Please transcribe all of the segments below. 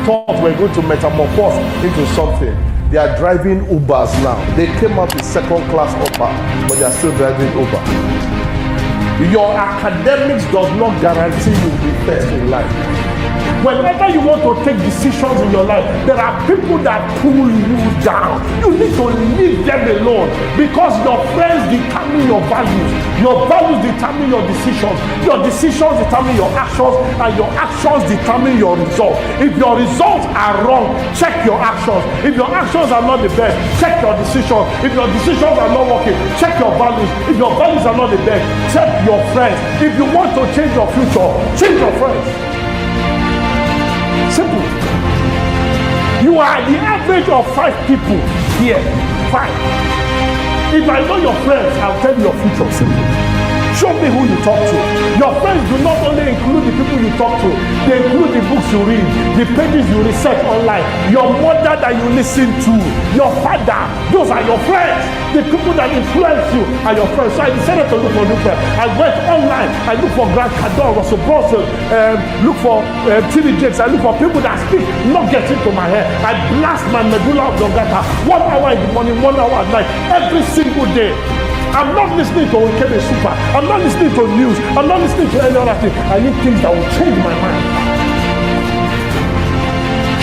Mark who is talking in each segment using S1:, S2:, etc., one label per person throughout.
S1: thought were going to metamorphose into something. They are driving Ubers now. They came up with second-class Uber, but they are still driving Uber. Your academics does not guarantee you will be first in life. Whenever you want to take decisions in your life, there are people that pull you down. You need to leave them alone, because your friends determine your values. Your values determine your decisions. Your decisions determine your actions, and your actions determine your results. If your results are wrong, check your actions. If your actions are not the best, check your decisions. If your decisions are not working, check your values. If your values are not the best, check your friends. If you want to change your future, change your friends. Simple. You are the average of 5 people here. 5. If I know your friends, I'll tell you your future. Simple. Show me who you talk to. Your friends do not only include the people you talk to, they include the books you read, the pages you research online, your mother that you listen to, your father. Those are your friends. The people that influence you are your friends. So I decided to look for new friends. I went online. I look for Grant Cardone, Russell Brunson, look for TV Jakes. I look for people that speak, not get into my head. I blast my medulla oblongata 1 hour in the morning, 1 hour at night, every single day. I'm not listening to Okebe Super. I'm not listening to news. I'm not listening to any other thing. I need things that will change my mind.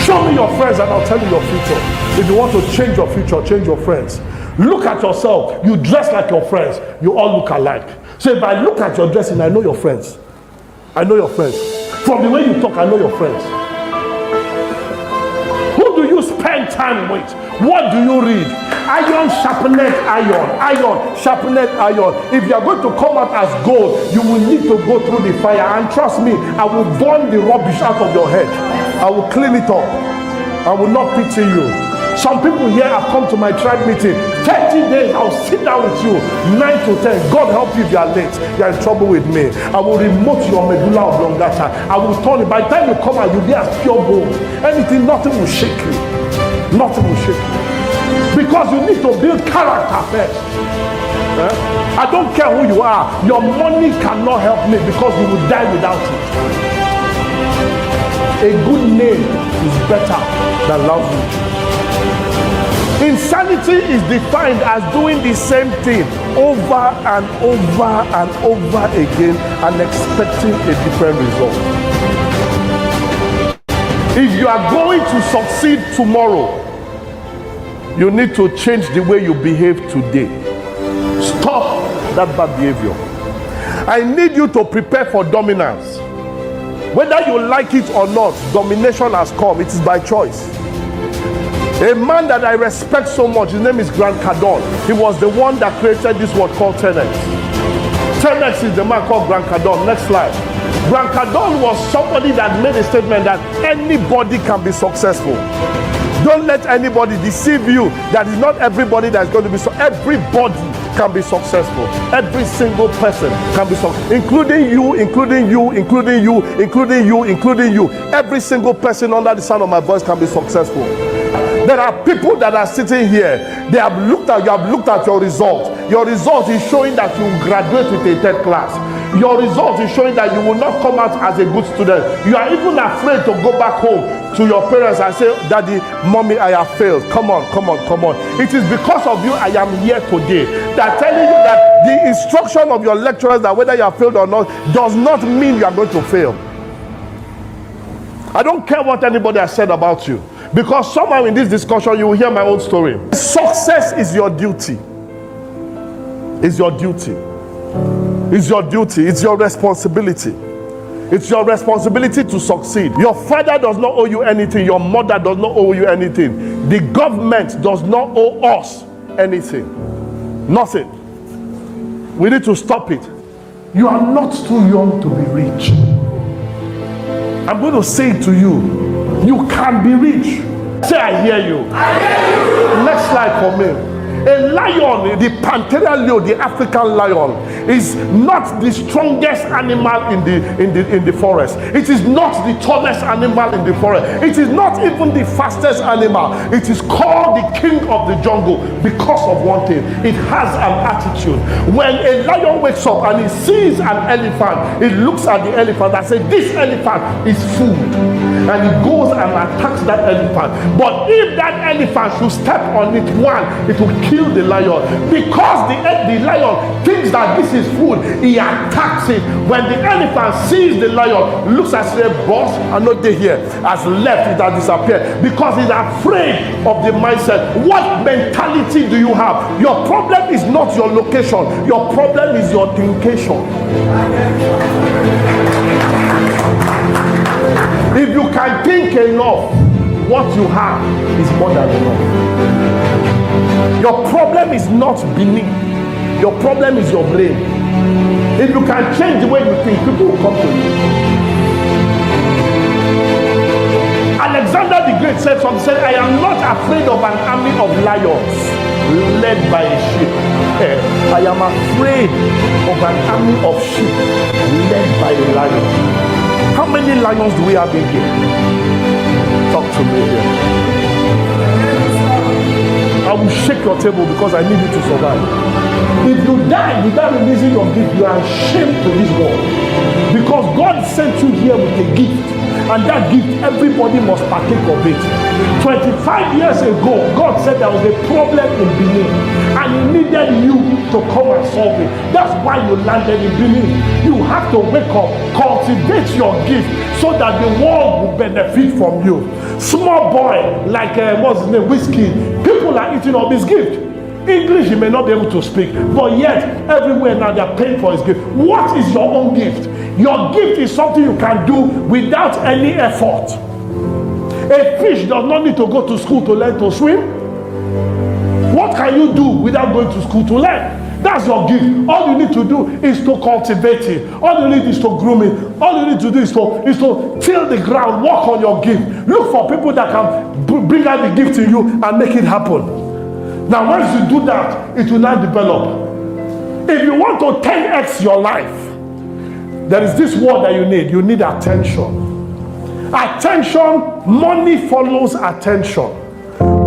S1: Show me your friends and I'll tell you your future. If you want to change your future, change your friends. Look at yourself. You dress like your friends. You all look alike. So if I look at your dressing, I know your friends. I know your friends. From the way you talk, I know your friends. Who do you spend time with? What do you read? Iron sharpened iron. Iron sharpened iron. If you are going to come out as gold, you will need to go through the fire. And trust me, I will burn the rubbish out of your head. I will clean it up. I will not pity you. Some people here have come to my tribe meeting. 30 days, I'll sit down with you. 9 to 10. God help you if you are late. You are in trouble with me. I will remote your medulla oblongata. I will turn it. By the time you come out, you'll be as pure gold. Anything, nothing will shake you. Nothing will shake you. Because you need to build character first. I don't care who you are. Your money cannot help me because you will die without it. A good name is better than lousy. Insanity is defined as doing the same thing over and over and over again and expecting a different result. If you are going to succeed tomorrow, you need to change the way you behave today. Stop that bad behavior. I need you to prepare for dominance. Whether you like it or not, domination has come. It is by choice. A man that I respect so much, his name is Grant Cardone. He was the one that created this word called 10x. 10x is the man called Grant Cardone. Next slide. Grant Cardone was somebody that made a statement that anybody can be successful. Don't let anybody deceive you that it's not everybody that's going to be everybody can be successful. Every single person can be successful, including you, including you, including you, including you, including you. Every single person under the sound of my voice can be successful. There are people that are sitting here. They have looked at you, have looked at your result. Your result is showing that you graduate with a 3rd class. Your result is showing that you will not come out as a good student. You are even afraid to go back home to your parents and say, Daddy, Mommy, I have failed. Come on, come on, come on. It is because of you I am here today. They are telling you that the instruction of your lecturers that whether you have failed or not does not mean you are going to fail. I don't care what anybody has said about you, because somehow in this discussion you will hear my own story. Success is your duty. It's your duty. It's your duty. It's your responsibility. It's your responsibility to succeed. Your father does not owe you anything. Your mother does not owe you anything. The government does not owe us anything. Nothing. We need to stop it. You are not too young to be rich. I'm going to say it to you. You can be rich. Say, I hear you. I hear you. Next slide for me. A lion, the Panthera leo, the African lion, is not the strongest animal in the forest. It is not the tallest animal in the forest. It is not even the fastest animal. It is called the king of the jungle because of one thing. It has an attitude. When a lion wakes up and he sees an elephant, it looks at the elephant and says, this elephant is food. And he goes and attacks that elephant. But if that elephant should step on it, one, it will kill the lion. Because the lion thinks that this is food, he attacks it. When the elephant sees the lion, looks as if, boss, I'm not there here, has left, it has disappeared. Because he's afraid of the mindset. What mentality do you have? Your problem is not your location. Your problem is your thinking. If you can think enough, what you have is more than enough. Your problem is not beneath. Your problem is your brain. If you can change the way you think, people will come to you. Alexander the Great said something, said, I am not afraid of an army of lions led by a sheep. I am afraid of an army of sheep led by a lion. How many lions do we have in here? Talk to me here. I will shake your table because I need you to survive. If you die without releasing your gift, you are ashamed to this world. Because God sent you here with a gift. And that gift, everybody must partake of it. 25 years ago, God said there was a problem in Benin. And he needed you to come and solve it. That's why you landed in Benin. You have to wake up, cultivate your gift so that the world will benefit from you. Small boy, like what's his name, Whiskey, people are eating up his gift. English he may not be able to speak, but yet everywhere now they're paying for his gift. What is your own gift? Your gift is something you can do without any effort. A fish does not need to go to school to learn to swim. What can you do without going to school to learn? That's your gift. All you need to do is to cultivate it. All you need is to groom it. All you need to do is to till the ground, work on your gift. Look for people that can bring out the gift in you and make it happen. Now, once you do that, it will now develop. If you want to 10x your life, there is this word that you need. You need attention. Attention, money follows attention.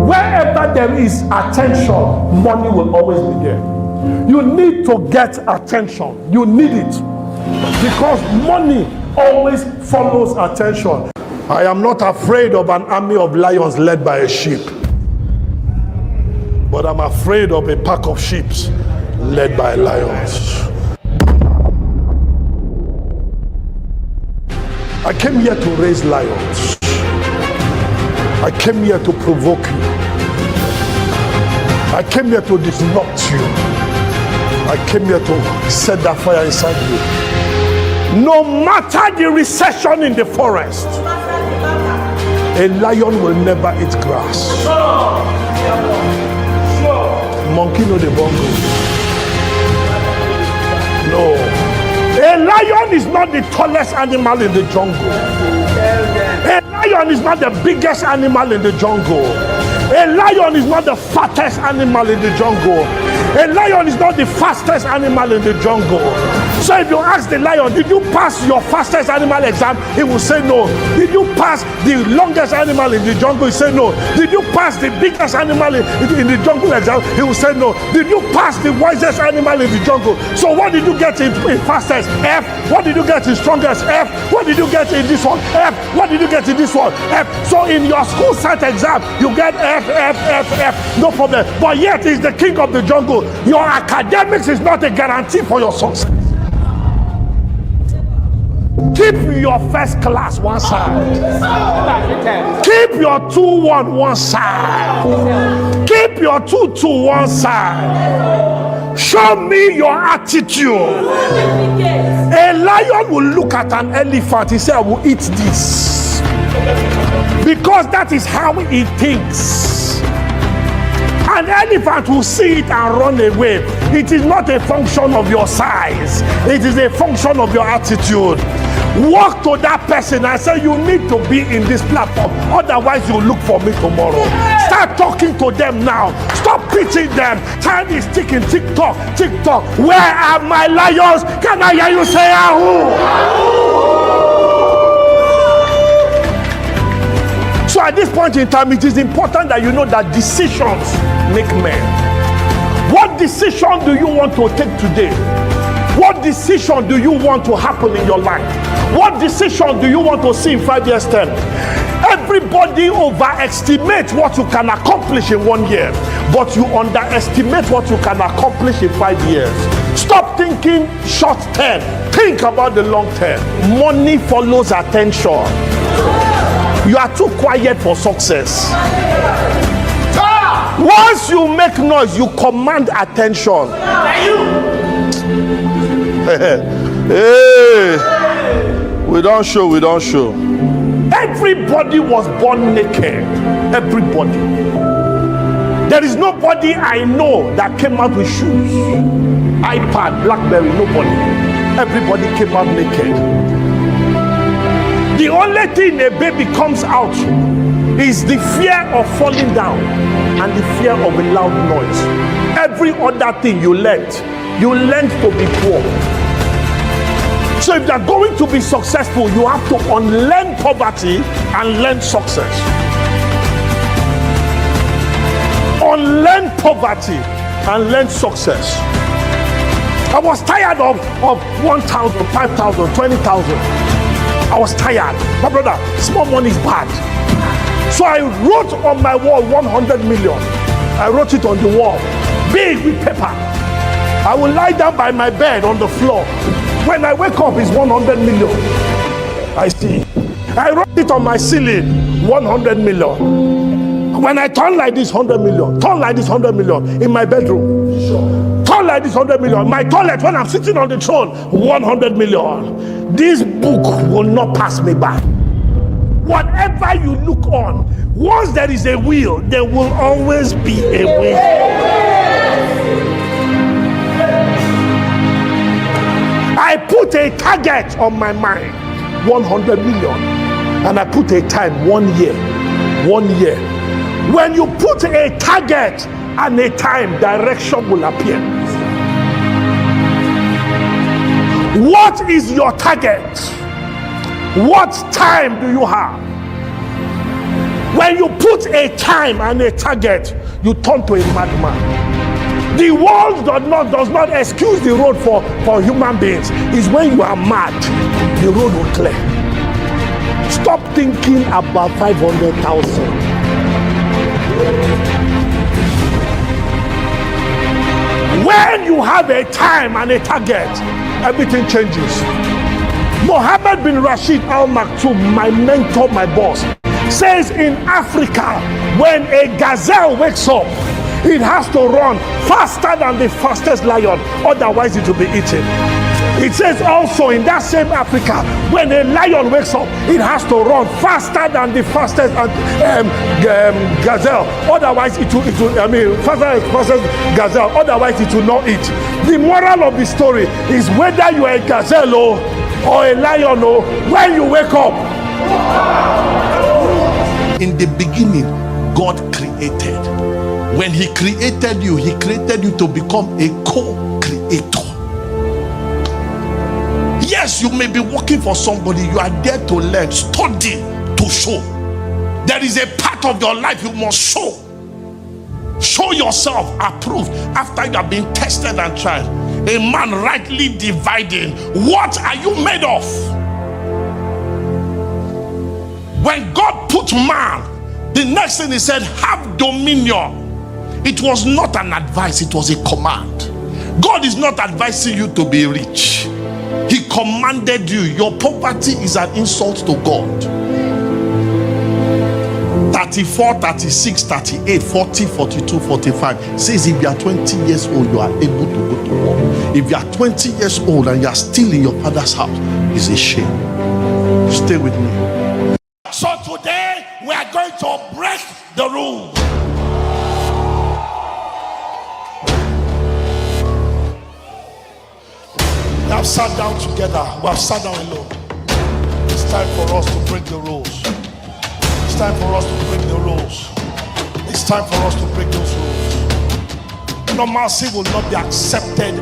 S1: Wherever there is attention, money will always be there. You need to get attention. You need it. Because money always follows attention. I am not afraid of an army of lions led by a sheep. But I'm afraid of a pack of sheep led by lions. I came here to raise lions. I came here to provoke you. I came here to disrupt you. I came here to set that fire inside you. No matter the recession in the forest, a lion will never eat grass. Monkey no the bongo. No. A lion is not the tallest animal in the jungle. A lion is not the biggest animal in the jungle. A lion is not the fattest animal in the jungle. A lion is not the fastest animal in the jungle. So if you ask the lion, did you pass your fastest animal exam? He will say no. Did you pass the longest animal in the jungle? He will say no. Did you pass the biggest animal in the jungle exam? He will say no. Did you pass the wisest animal in the jungle? So what did you get in fastest? F. What did you get in strongest? F. What did you get in this one? F. What did you get in this one? F. So in your school set exam, you get F, F, F, F. No problem. But yet he's the king of the jungle. Your academics is not a guarantee for your success. Keep your first class one side. Keep your 2-1 one side. Keep your 2-2 one side. Show me your attitude. A lion will look at an elephant. He said, I will eat this. Because that is how he thinks. An elephant will see it and run away. It is not a function of your size. It is a function of your attitude. Walk to that person and say, you need to be in this platform. Otherwise, you'll look for me tomorrow. Start talking to them now. Stop beating them. Time is ticking. Tick-tock, tick-tock. Where are my lions? Can I hear you say ahoo? So at this point in time, it is important that you know that decisions make men. What decision do you want to take today? What decision do you want to happen in your life? What decision do you want to see in 5 years' time? Everybody overestimates what you can accomplish in 1 year, but you underestimate what you can accomplish in 5 years. Stop thinking short term. Think about the long term. Money follows attention. You are too quiet for success. Once you make noise, you command attention. Hey, we don't show. Everybody was born naked. Everybody. There is nobody I know that came out with shoes, iPad, BlackBerry. Nobody. Everybody came out naked. The only thing a baby comes out is the fear of falling down and the fear of a loud noise. Every other thing you learned to be poor. So if you're going to be successful, you have to unlearn poverty and learn success. Unlearn poverty and learn success. I was tired of 1,000, 5,000, 20,000. I was tired. My brother, small money is bad. So I wrote on my wall 100 million. I wrote it on the wall, big with paper. I will lie down by my bed on the floor. When I wake up, it's 100 million. I see. I wrote it on my ceiling, 100 million. When I turn like this, 100 million. Turn like this, 100 million in my bedroom. Turn like this, 100 million. My toilet, when I'm sitting on the throne, 100 million. This book will not pass me by. Whatever you look on, once there is a will, there will always be a way. I put a target on my mind, 100 million, and I put a time, 1 year. 1 year. When you put a target and a time, direction will appear. What is your target? What time do you have? When you put a time and a target, you turn to a madman. The world does not excuse the road for human beings. It's when you are mad, the road will clear. Stop thinking about 500,000. When you have a time and a target, everything changes. Mohammed bin Rashid Al Maktoum, my mentor, my boss, says in Africa, when a gazelle wakes up, it has to run faster than the fastest lion, otherwise it will be eaten. It says also in that same Africa, when a lion wakes up, it has to run faster than the fastest gazelle, otherwise fastest gazelle, otherwise it will not eat. The moral of the story is whether you are a gazelle or a lion, when you wake up. In the beginning, God created. When he created you to become a co-creator. Yes, you may be working for somebody. You are there to learn, study, to show. There is a part of your life you must show. Show yourself approved after you have been tested and tried. A man rightly dividing. What are you made of? When God put man, the next thing he said, have dominion. It was not an advice, it was a command. God is not advising you to be rich. He commanded you. Your poverty is an insult to God. 34, 36, 38, 40, 42, 45 says if you are 20 years old, you are able to go to work. If you are 20 years old and you are still in your father's house, it's a shame. Stay with me. So today we are going to break the rule. We have sat down together. We have sat down alone. It's time for us to break the rules. It's time for us to break the rules. It's time for us to break those rules.
S2: normalcy will not be accepted.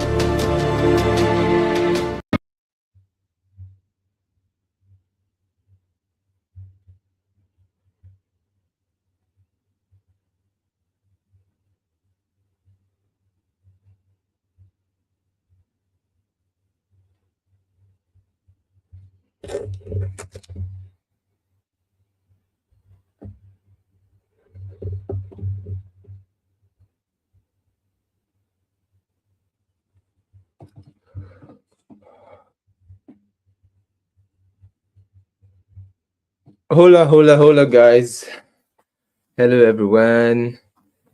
S3: Hola, guys. Hello, everyone.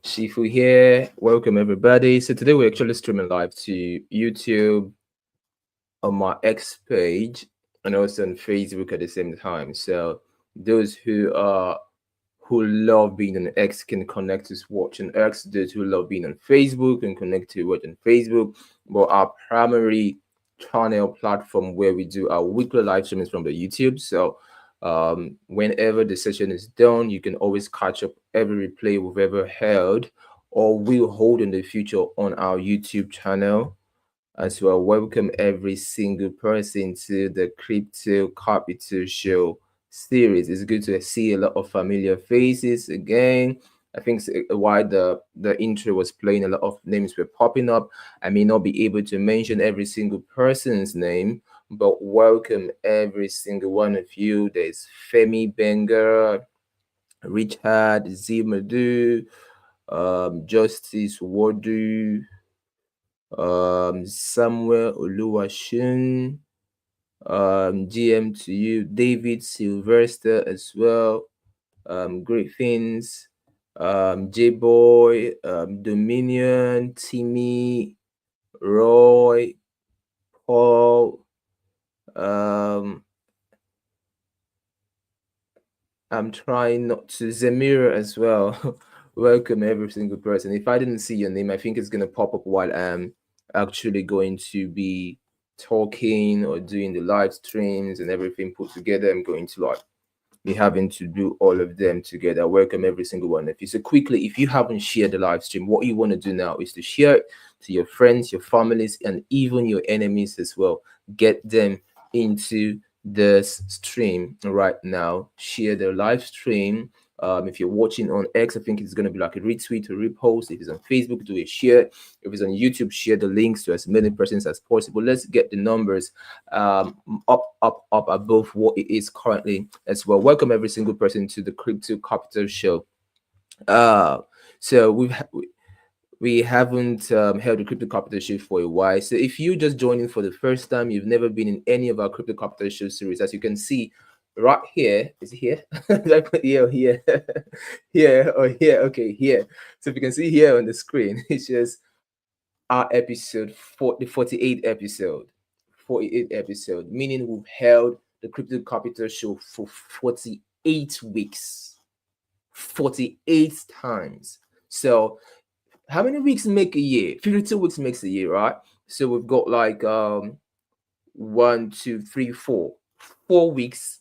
S3: Shifu here. Welcome, everybody. So today we're actually streaming live to YouTube on my X page and also on Facebook at the same time. So those who love being on X can connect to watch on X. Those who love being on Facebook can connect to watch on Facebook. But our primary channel platform where we do our weekly live stream is from the YouTube. So whenever the session is done, you can always catch up every replay we've ever held or will hold in the future on our YouTube channel. As well, welcome every single person to the Crypto Capital Show series. It's good to see a lot of familiar faces again. I think while the intro was playing, a lot of names were popping up. I may not be able to mention every single person's name, but welcome every single one of you. There's Femi Benga, Richard Zimadu, Justice Wadu, Samuel Oluwashun, GM to you, David Sylvester as well, Great Things, J Boy, Dominion, Timmy, Roy, Paul, I'm trying not to, Zamira as well. Welcome every single person. If I didn't see your name, I think it's gonna pop up while I'm actually going to be talking or doing the live streams and everything put together. I'm going to like be having to do all of them together. Welcome every single one of you. So quickly, if you haven't shared the live stream, what you want to do now is to share it to your friends, your families, and even your enemies as well. Get them into this stream right now. Share the live stream. If you're watching on X, I think it's going to be like a retweet or repost. If it's on Facebook, do a share. If it's on YouTube, share the links to as many persons as possible. Let's get the numbers up above what it is currently as well. Welcome every single person to the Crypto Capital Show. So we haven't held a Crypto Capital Show for a while. So if you're just joining for the first time, you've never been in any of our Crypto Capital Show series, as you can see right here. Is it here? Did I put here or here? Here or here? Okay, here. So if you can see here on the screen, it's just our episode, the 48th episode. 48th episode, meaning we've held the Crypto Capital Show for 48 weeks. 48 times. So how many weeks make a year? 52 weeks makes a year, right? So we've got like 1, 2, 3, 4 weeks,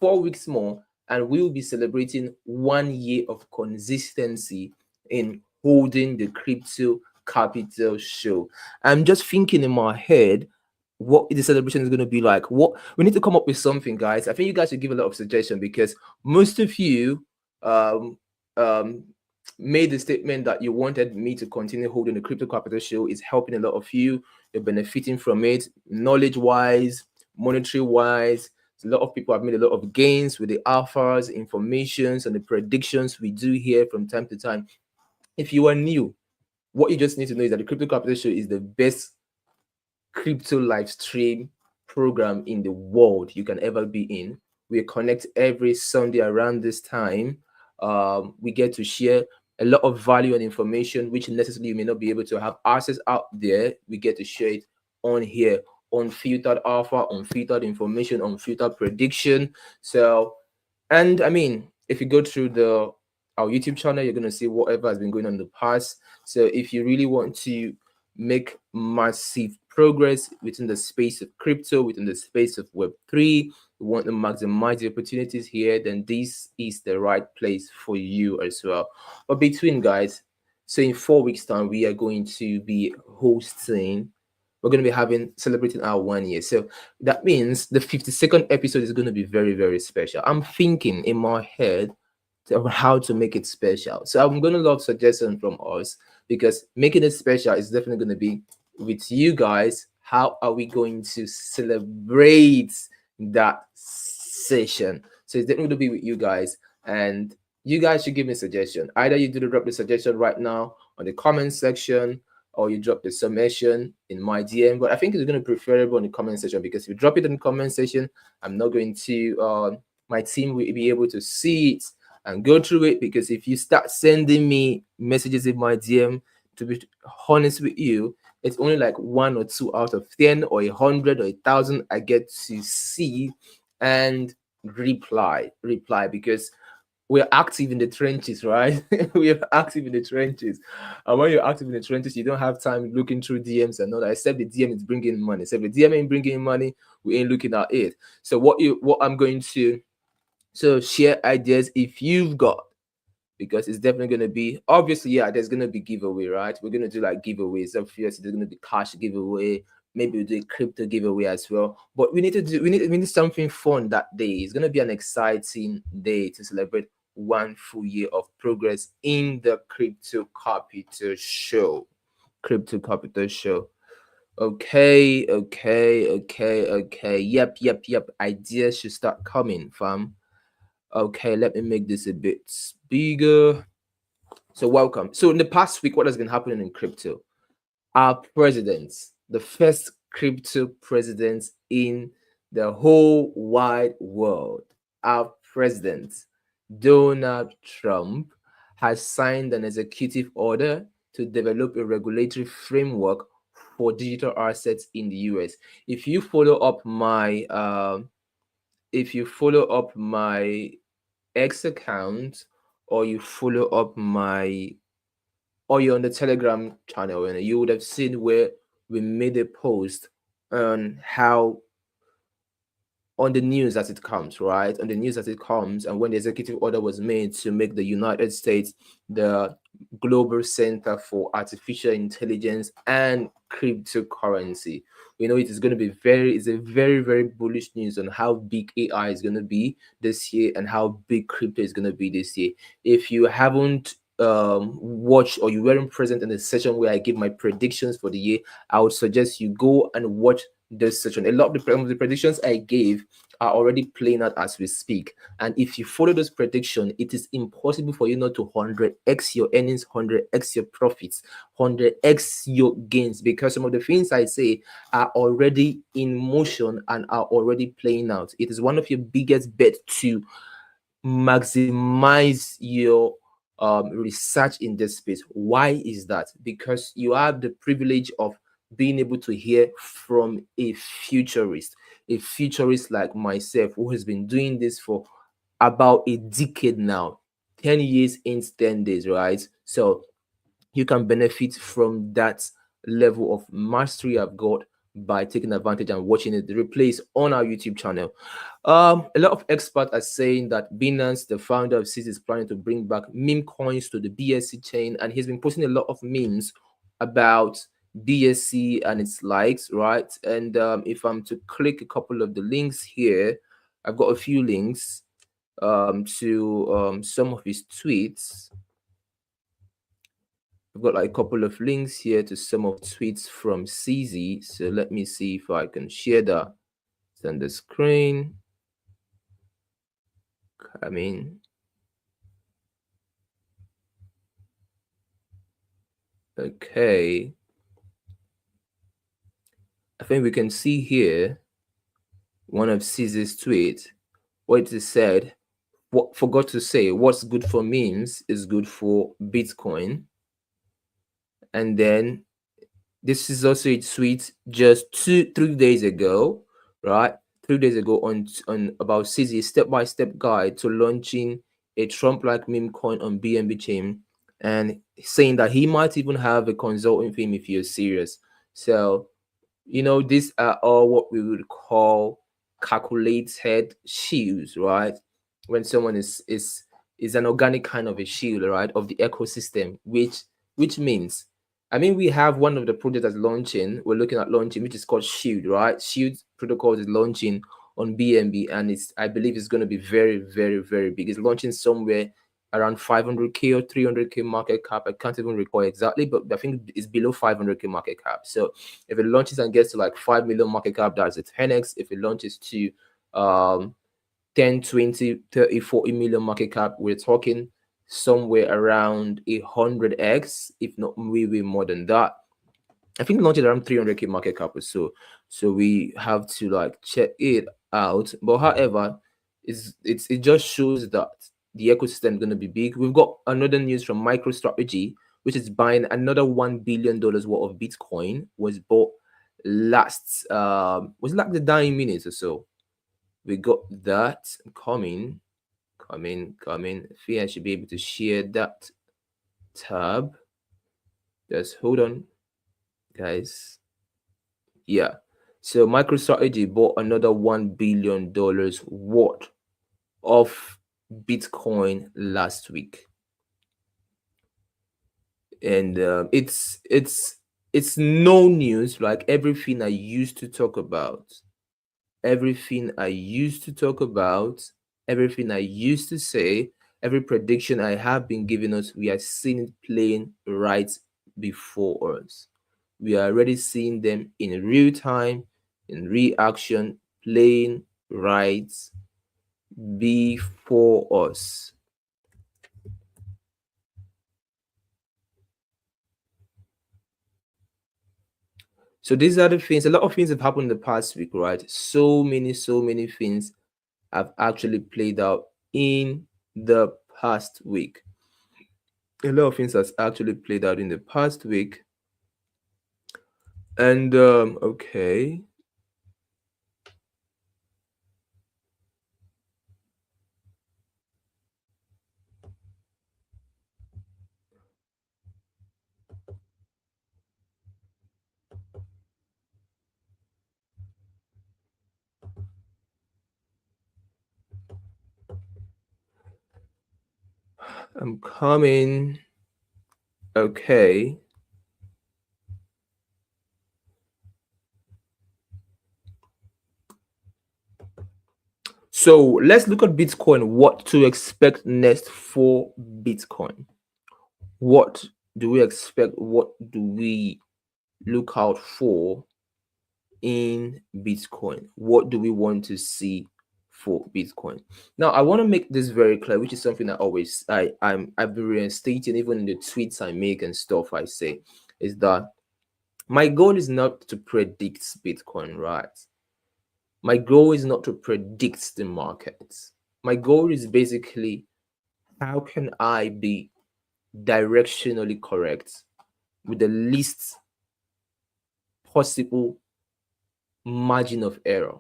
S3: 4 weeks more, and we'll be celebrating 1 year of consistency in holding the Crypto Capital Show. I'm just thinking in my head what the celebration is going to be like. What we need to come up with something, guys. I think you guys should give a lot of suggestion because most of you made the statement that you wanted me to continue holding the Crypto Capital Show. Is helping a lot of you. You're benefiting from it, knowledge-wise, monetary-wise. A lot of people have made a lot of gains with the alphas, informations, and the predictions we do here from time to time. If you are new, what you just need to know is that the Crypto Capital Show is the best crypto live stream program in the world you can ever be in. We connect every Sunday around this time. We get to share a lot of value and information which necessarily you may not be able to have access out there. We get to share it on here, unfiltered alpha, unfiltered information, unfiltered prediction. So, and I mean, if you go through our YouTube channel, you're going to see whatever has been going on in the past. So if you really want to make massive progress within the space of crypto, within the space of Web3, you want to maximize the opportunities here, then this is the right place for you as well. But between guys, So in 4 weeks' time, we are going to be hosting. We're going to be celebrating our 1 year. So that means the 52nd episode is going to be very, very special. I'm thinking in my head of how to make it special. So I'm going to love suggestions from us, because making it special is definitely going to be with you guys. How are we going to celebrate that session? So it's definitely going to be with you guys, and you guys should give me a suggestion. Either you drop the suggestion right now on the comment section, or you drop the submission in my DM. But I think it's going to be preferable in the comment section, because if you drop it in the comment section, I'm not going to, my team will be able to see it and go through it. Because if you start sending me messages in my DM, to be honest with you, it's only like 1 or 2 out of 10 or 100 or 1,000 I get to see and reply, because we're active in the trenches, right? We're active in the trenches. And when you're active in the trenches, you don't have time looking through DMs and all that. Except the DM is bringing money. Except the DM ain't bringing money, we ain't looking at it. So what I'm going to, so share ideas if you've got, because it's definitely going to be, obviously, yeah, there's going to be giveaway, right? We're going to do like giveaways. Obviously, there's going to be cash giveaway. Maybe we'll do a crypto giveaway as well. But we need something fun that day. It's going to be an exciting day to celebrate 1 full year of progress in the Crypto Capital Show. Crypto Capital Show. Okay. Yep. Ideas should start coming, fam. Okay, let me make this a bit bigger. So welcome. So in the past week, what has been happening in crypto? Our presidents, the first crypto presidents in the whole wide world, our president, Donald Trump, has signed an executive order to develop a regulatory framework for digital assets in the US. If you follow up my X account, or you follow up or you're on the Telegram channel, and you would have seen where we made a post on how, on the news as it comes, right? On the news as it comes, and when the executive order was made to make the United States the global center for artificial intelligence and cryptocurrency. We know it is going to be it's a very, very bullish news on how big AI is going to be this year and how big crypto is going to be this year. If you haven't watched, or you weren't present in the session where I give my predictions for the year, I would suggest you go and watch this session. A lot of the predictions I gave are already playing out as we speak. And if you follow those predictions, it is impossible for you not to 100x your earnings, 100x your profits, 100x your gains, because some of the things I say are already in motion and are already playing out. It is one of your biggest bets to maximize your research in this space. Why is that? Because you have the privilege of being able to hear from a futurist like myself, who has been doing this for about a decade now, 10 years in 10 days, right? So you can benefit from that level of mastery I've got by taking advantage and watching it. The replays on our YouTube channel. A lot of experts are saying that Binance, the founder of CZ, is planning to bring back meme coins to the BSC chain, and he's been posting a lot of memes about BSC and its likes, right? And if I'm to click a couple of the links here, I've got a few links to some of his tweets. I've got like a couple of links here to some of tweets from CZ. So let me see if I can share that. It's on the screen. Okay. I think we can see here one of CZ's tweets, where it is said, forgot to say, what's good for memes is good for Bitcoin. And then this is also a tweet just 3 days ago, right? 3 days ago on about CZ's step-by-step guide to launching a Trump-like meme coin on BNB chain, and saying that he might even have a consulting with him if you're serious. So, you know, these are all what we would call calculated shields, right? When someone is an organic kind of a shield, right, of the ecosystem, which which means, I mean, we have one of the projects that's launching, we're looking at launching, which is called Shield, right? Shield protocol is launching on BNB, and I believe it's going to be very, very, very big. It's launching somewhere around 500k or 300k market cap. I can't even recall exactly, but I think it's below 500k market cap. So if it launches and gets to like 5 million market cap, that's a 10x. If it launches to 10, 20, 30, 40 million market cap, we're talking somewhere around 100x, if not way more than that. I think launched around 300k market cap or so. So we have to like check it out. But however, it just shows that the ecosystem is going to be big. We've got another news from MicroStrategy, which is buying another $1 billion worth of Bitcoin. Was bought last was like the 9 minutes or so. We got that coming. I think I should be able to share that tab. Just hold on, guys. Yeah. So MicroStrategy bought another $1 billion worth of Bitcoin last week, and it's no news. Like everything I used to talk about, everything I used to say, every prediction I have been giving us, we are seeing it playing right before us. We are already seeing them in real time, in reaction, playing right before us. So these are the things, a lot of things have happened in the past week, right? So many things have actually played out in the past week. A lot of things has actually played out in the past week. And okay. I'm coming. Okay. So let's look at Bitcoin. What to expect next for Bitcoin? What do we expect? What do we look out for in Bitcoin? What do we want to see for Bitcoin? Now, I want to make this very clear, which is something I've been reinstating even in the tweets I make and stuff I say, is that my goal is not to predict Bitcoin, right? My goal is not to predict the markets. My goal is basically, how can I be directionally correct with the least possible margin of error,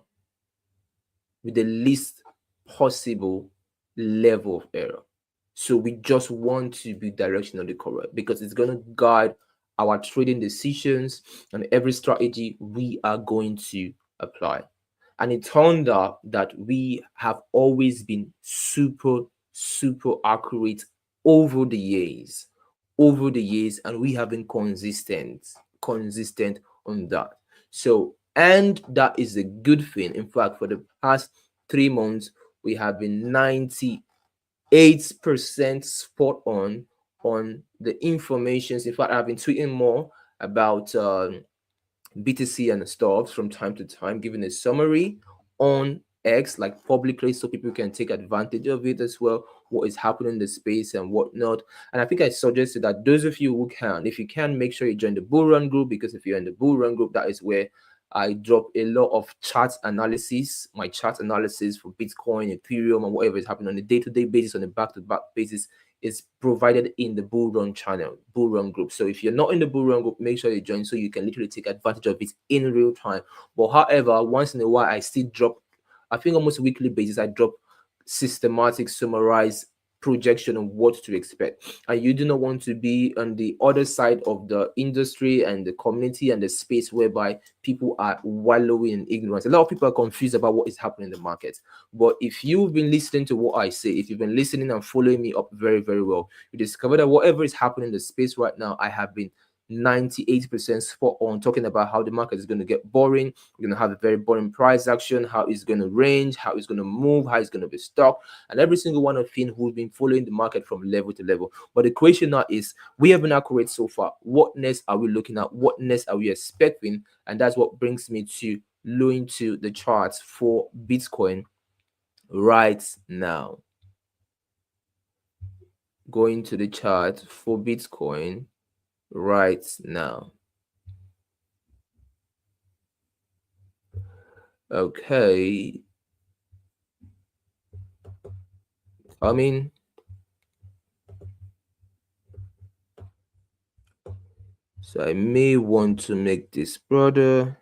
S3: with the least possible level of error? So we just want to be directionally correct because it's going to guide our trading decisions and every strategy we are going to apply. And it turned out that we have always been super accurate over the years, and we have been consistent on that. So, and that is a good thing. In fact, for the past 3 months, we have been 98% spot on the informations. In fact, I've been tweeting more about BTC and stuff from time to time, giving a summary on X, like publicly, so people can take advantage of it as well, what is happening in the space and whatnot. And I think I suggested that those of you who can, if you can, make sure you join the bull run group, because if you're in the bull run group, that is where I drop a lot of chart analysis, my chart analysis for Bitcoin, Ethereum, and whatever is happening on a day-to-day basis, on a back-to-back basis, is provided in the bull run channel, bull run group. So if you're not in the bull run group, make sure you join so you can literally take advantage of it in real time. But however, once in a while, I still drop, I think almost weekly basis, I drop systematic, summarized projection of what to expect, and you do not want to be on the other side of the industry and the community and the space whereby people are wallowing in ignorance. A lot of people are confused about what is happening in the market. But if you've been listening to what I say, if you've been listening and following me up very, very well, you discover that whatever is happening in the space right now, I have been 98% spot on, talking about how the market is going to get boring. You're going to have a very boring price action, how it's going to range, how it's going to move, how it's going to be stuck, and every single one of you who've been following the market from level to level. But the question now is, we have been accurate so far. What next are we looking at? What next are we expecting? And that's what brings me to look into the charts for Bitcoin right now. Going to the chart for Bitcoin right now. Okay. So I may want to make this broader.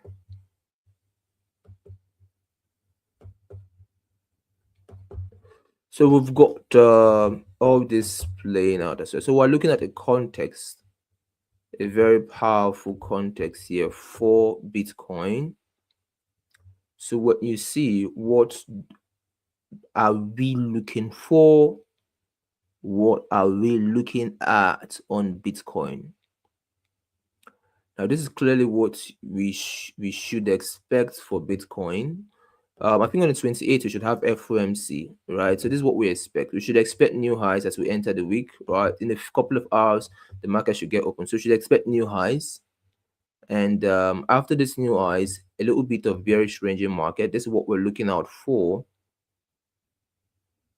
S3: So we've got all this playing out as well. So we're looking at a context, a very powerful context here for Bitcoin. So what you see, what are we looking for? What are we looking at on Bitcoin? Now, this is clearly what we should expect for Bitcoin. I think on the 28th, we should have FOMC, right? So this is what we expect. We should expect new highs as we enter the week, right? In a couple of hours, the market should get open. So we should expect new highs. And after this new highs, a little bit of bearish ranging market. This is what we're looking out for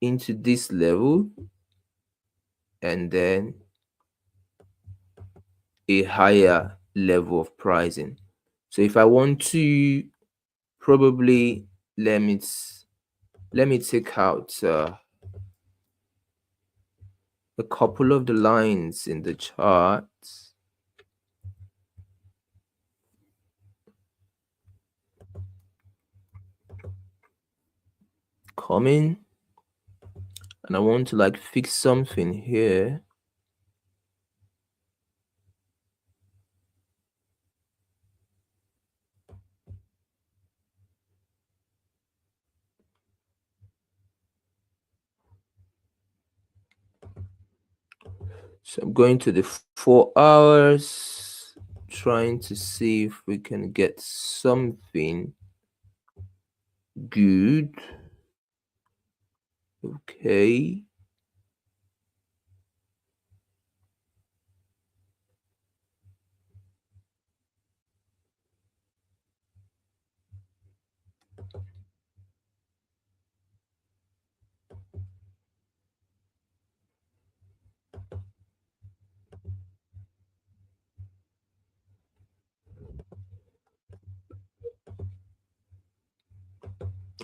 S3: into this level. And then a higher level of pricing. So if I want to probably let me take out a couple of the lines in the chart. Coming, and I want to like fix something here. So I'm going to the 4 hours, trying to see if we can get something good. Okay.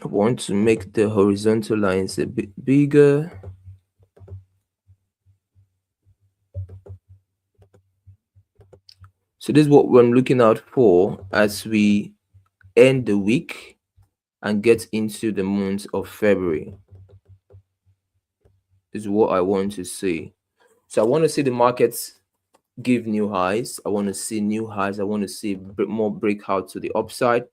S3: I want to make the horizontal lines a bit bigger. So this is what I'm looking out for as we end the week and get into the month of February. This is what I want to see. So I want to see the markets give new highs. I want to see new highs. I want to see a bit more breakout to the upside.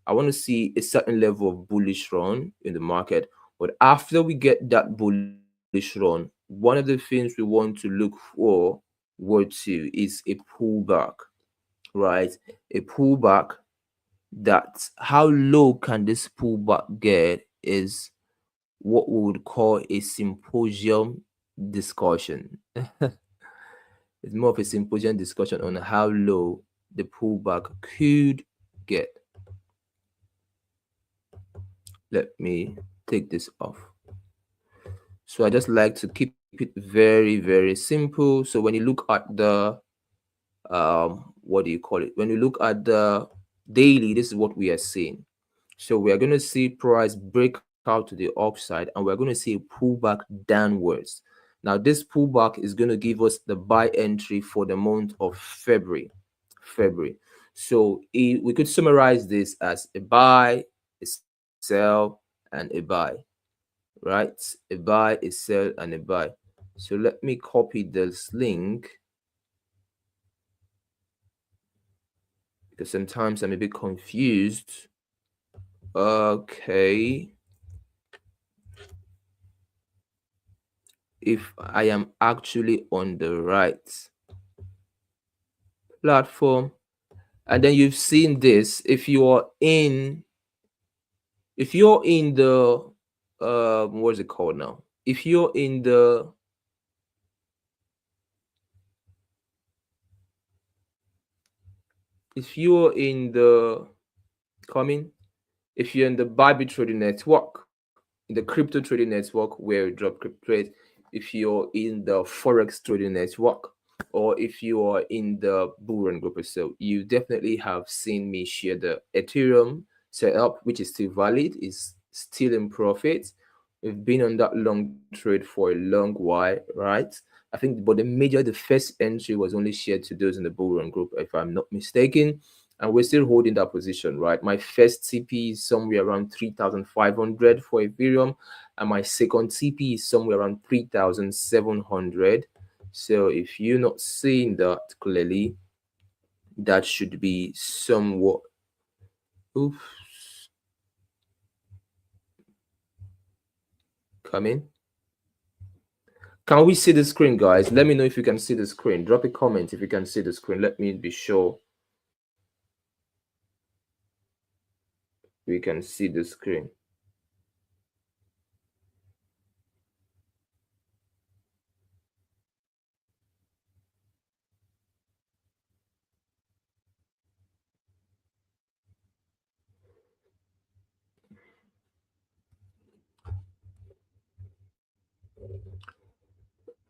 S3: I want to see a certain level of bullish run in the market. But after we get that bullish run, one of the things we want to look forward to is a pullback, right? A pullback. That how low can this pullback get is what we would call a symposium discussion. It's more of a symposium discussion on how low the pullback could get. Let me take this off. So I just like to keep it very, very simple. So when you look at the what do you call it? When you look at the daily, this is what we are seeing. So we are going to see price break out to the upside, and we're going to see a pullback downwards. Now this pullback is going to give us the buy entry for the month of February. So we could summarize this as a buy, a sell, and a buy, right? A buy, a sell, and a buy. So let me copy this link, because sometimes I'm a bit confused. Okay. If I am actually on the right platform. And then you've seen this. If you're in the what's it called now? If you're in the coming if you're in the Bybit trading network, in the crypto trading network where you drop crypto trade, if you're in the forex trading network, or if you are in the bull group or so, you definitely have seen me share the Ethereum setup, which is still valid, is still in profit. We've been on that long trade for a long while, right? I think, but the first entry was only shared to those in the bull run group, if I'm not mistaken, and we're still holding that position, right? My first TP is somewhere around 3,500 for Ethereum, and my second TP is somewhere around 3,700. So if you're not seeing that clearly, that should be somewhat. Oops. Coming. Can we see the screen, guys? Let me know if you can see the screen. Drop a comment if you can see the screen. Let me be sure we can see the screen.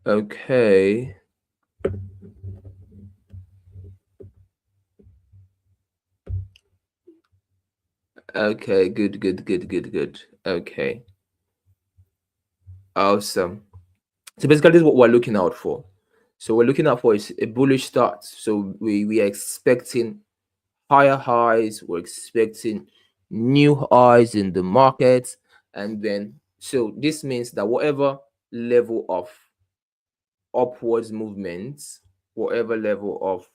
S3: Okay. Okay, good. Okay. Awesome. So basically, this is what we're looking out for. So we're looking out for is a bullish start. So we are expecting higher highs. We're expecting new highs in the market, and then so this means that whatever level of upwards movements, whatever level of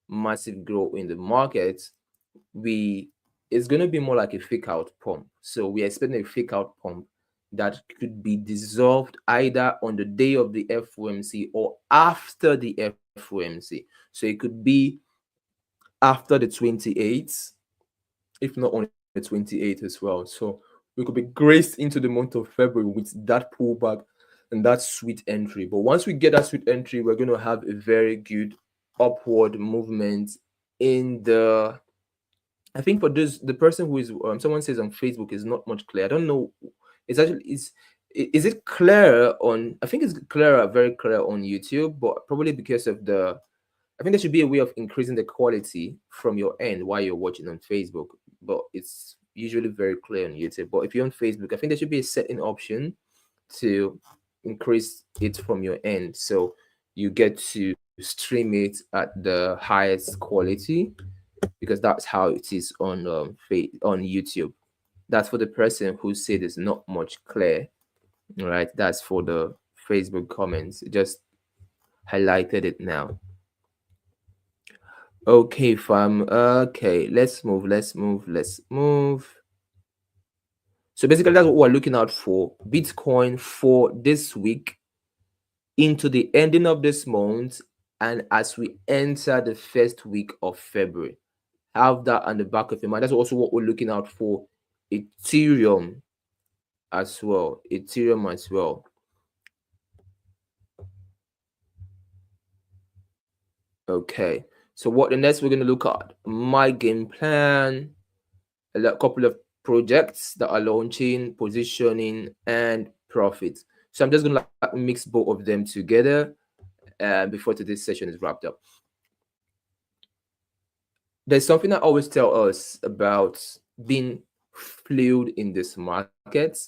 S3: massive growth in the market, it's going to be more like a fake out pump. So we are expecting a fake out pump that could be dissolved either on the day of the FOMC or after the FOMC. So it could be after the 28th, if not on the 28th as well. So we could be graced into the month of February with that pullback and that sweet entry. But once we get that sweet entry, we're going to have a very good upward movement in the. I think for this, the person who is someone says on Facebook is not much clear. I don't know. It's actually is it clear on? I think it's clearer, very clear on YouTube, but probably because of the. I think there should be a way of increasing the quality from your end while you're watching on Facebook, but it's usually very clear on YouTube. But if you're on Facebook, I think there should be a setting option to increase it from your end, so you get to stream it at the highest quality, because that's how it is on on YouTube. That's for the person who said it's not much clear, right? That's for the Facebook comments. Just highlighted it now. Okay, fam. Okay, let's move. So basically, that's what we're looking out for. Bitcoin for this week into the ending of this month, and as we enter the first week of February. Have that on the back of your mind. That's also what we're looking out for. Ethereum as well. Okay. So what the next we're going to look at? My game plan, a couple of projects that are launching, positioning, and profits. So I'm just going to mix both of them together before today's session is wrapped up. There's something I always tell us about being fluid in this market,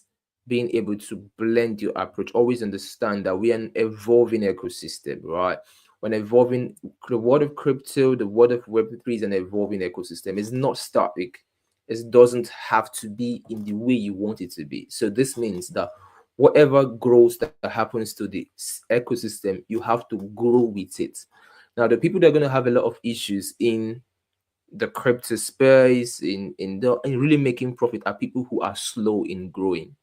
S3: being able to blend your approach. Always understand that we are an evolving ecosystem, right? When evolving, the world of crypto, the world of Web3 is an evolving ecosystem. It's not static. It doesn't have to be in the way you want it to be. So this means that whatever growth that happens to the ecosystem, you have to grow with it. Now, the people that are going to have a lot of issues in the crypto space, in really making profit, are people who are slow in growing.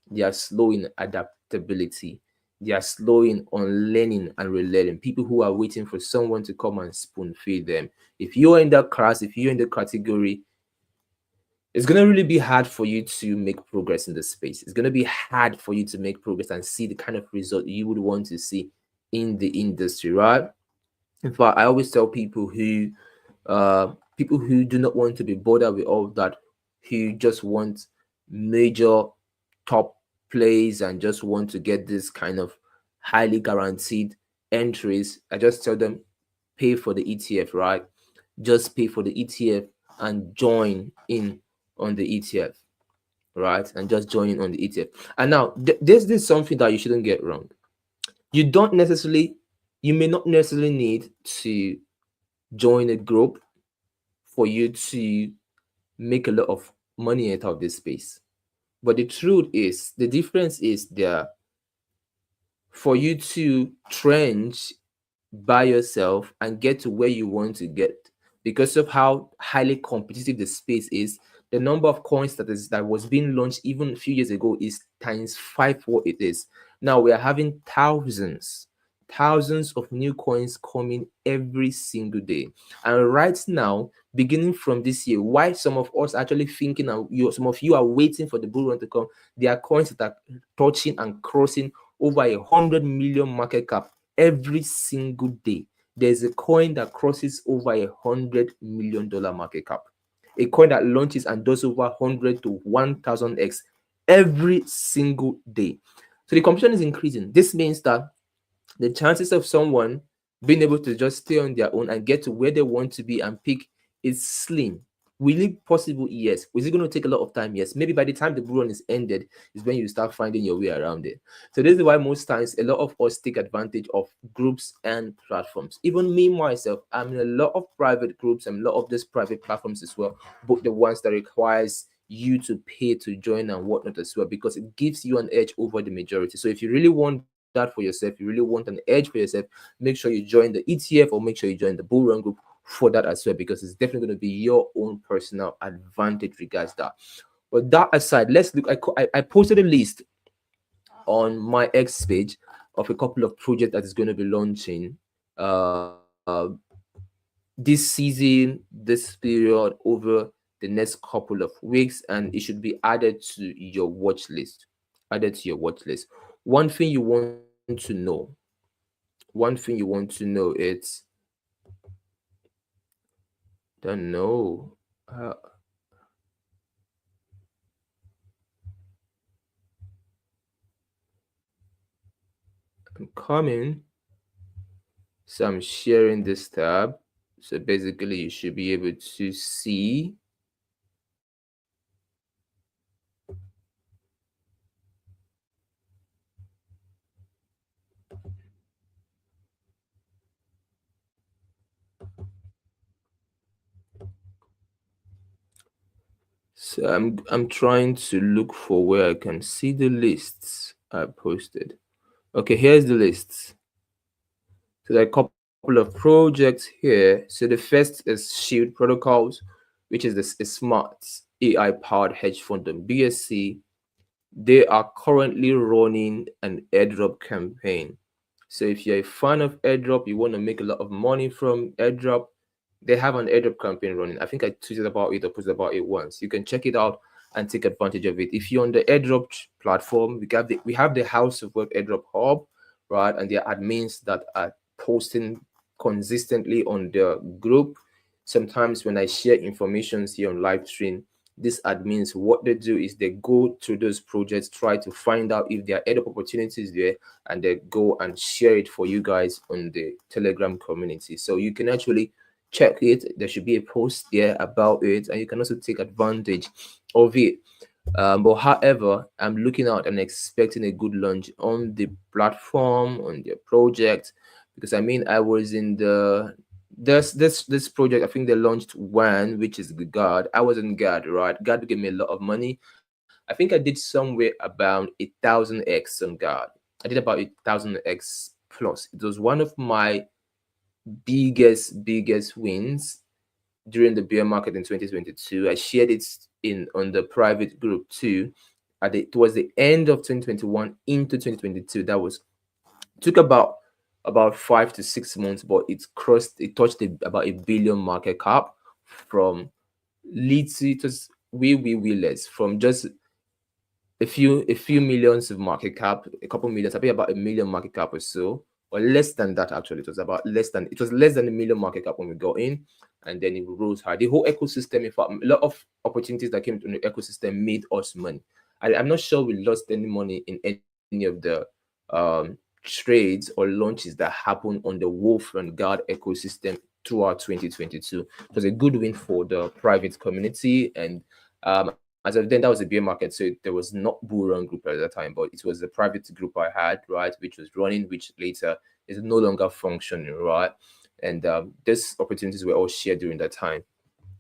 S3: They are slow in adaptability. They are slow in on learning and relearning. People who are waiting for someone to come and spoon feed them. If you're in that class, if you're in the category, it's going to really be hard for you to make progress in this space. It's going to be hard for you to make progress and see the kind of result you would want to see in the industry, right? In fact, I always tell people who do not want to be bothered with all that, who just want major top plays and just want to get this kind of highly guaranteed entries, I just tell them, pay for the ETF, right? Just pay for the ETF and join in on the ETF, right? And just join in on the ETF. And now there's something that you shouldn't get wrong. You don't necessarily, you may not necessarily need to join a group for you to make a lot of money out of this space. But the truth is, the difference is there, for you to trench by yourself and get to where you want to get, because of how highly competitive the space is. The number of coins that was being launched even a few years ago is times 5 what it is now. We are having thousands of new coins coming every single day. And right now, beginning from this year, why some of us actually thinking, and some of you are waiting for the bull run to come, there are coins that are touching and crossing over 100 million market cap every single day. There's a coin that crosses over $100 million market cap, a coin that launches and does over 100 to 1000x every single day. So the competition is increasing. This means that the chances of someone being able to just stay on their own and get to where they want to be and pick is slim. Will it possible? Yes. Is it going to take a lot of time? Yes. Maybe by the time the bull run is ended is when you start finding your way around it. So this is why most times a lot of us take advantage of groups and platforms. Even me myself, I'm in a lot of private groups and a lot of these private platforms as well, but the ones that requires you to pay to join and whatnot as well, because it gives you an edge over the majority. So if you really want that for yourself, you really want an edge for yourself, make sure you join the ETF or make sure you join the bull run group for that as well, because it's definitely going to be your own personal advantage regards that. But that aside, let's look. I posted a list on my X page of a couple of projects that is going to be launching this season, this period, over the next couple of weeks, and it should be added to your watch list. One thing you want to know, it's, don't know. I'm coming. So I'm sharing this tab. So basically, you should be able to see. So I'm trying to look for where I can see the lists I posted. Okay, here's the lists. So there are a couple of projects here. So the first is Shield Protocols, which is the smart AI powered hedge fund on BSC. They are currently running an airdrop campaign. So if you're a fan of airdrop, you want to make a lot of money from airdrop, they have an airdrop campaign running. I think I tweeted about it or posted about it once. You can check it out and take advantage of it. If you're on the airdrop platform, we have the House of Work airdrop hub, right? And there are admins that are posting consistently on the group. Sometimes when I share information here on live stream, these admins, what they do is they go through those projects, try to find out if there are airdrop opportunities there, and they go and share it for you guys on the Telegram community. So you can actually check it. There should be a post there about it, and you can also take advantage of it. But however, I'm looking out and expecting a good launch on the platform, on their project, because I mean, I was in this project. I think they launched one, which is the guard. I was in guard, right? Guard gave me a lot of money, I think I did somewhere about 1,000x on guard. I did about 1,000x plus. It was one of my biggest wins during the bear market in 2022. I shared it in on the private group too. Towards the end of 2021 into 2022. That was took about 5 to 6 months, but it touched about $1 billion market cap from little. It was way less, from just a few millions of market cap, a couple millions, I think about 1 million market cap or so, or less than that. Actually, it was less than 1 million market cap when we got in, and then it rose high. The whole ecosystem, in fact, a lot of opportunities that came to the ecosystem made us money. I'm not sure we lost any money in any of the trades or launches that happened on the Wolf and Guard ecosystem throughout 2022. It was a good win for the private community, and as of then, that was a bear market, so there was not bull run group at that time, but it was a private group I had, right, which was running, which later is no longer functioning, right? And these opportunities were all shared during that time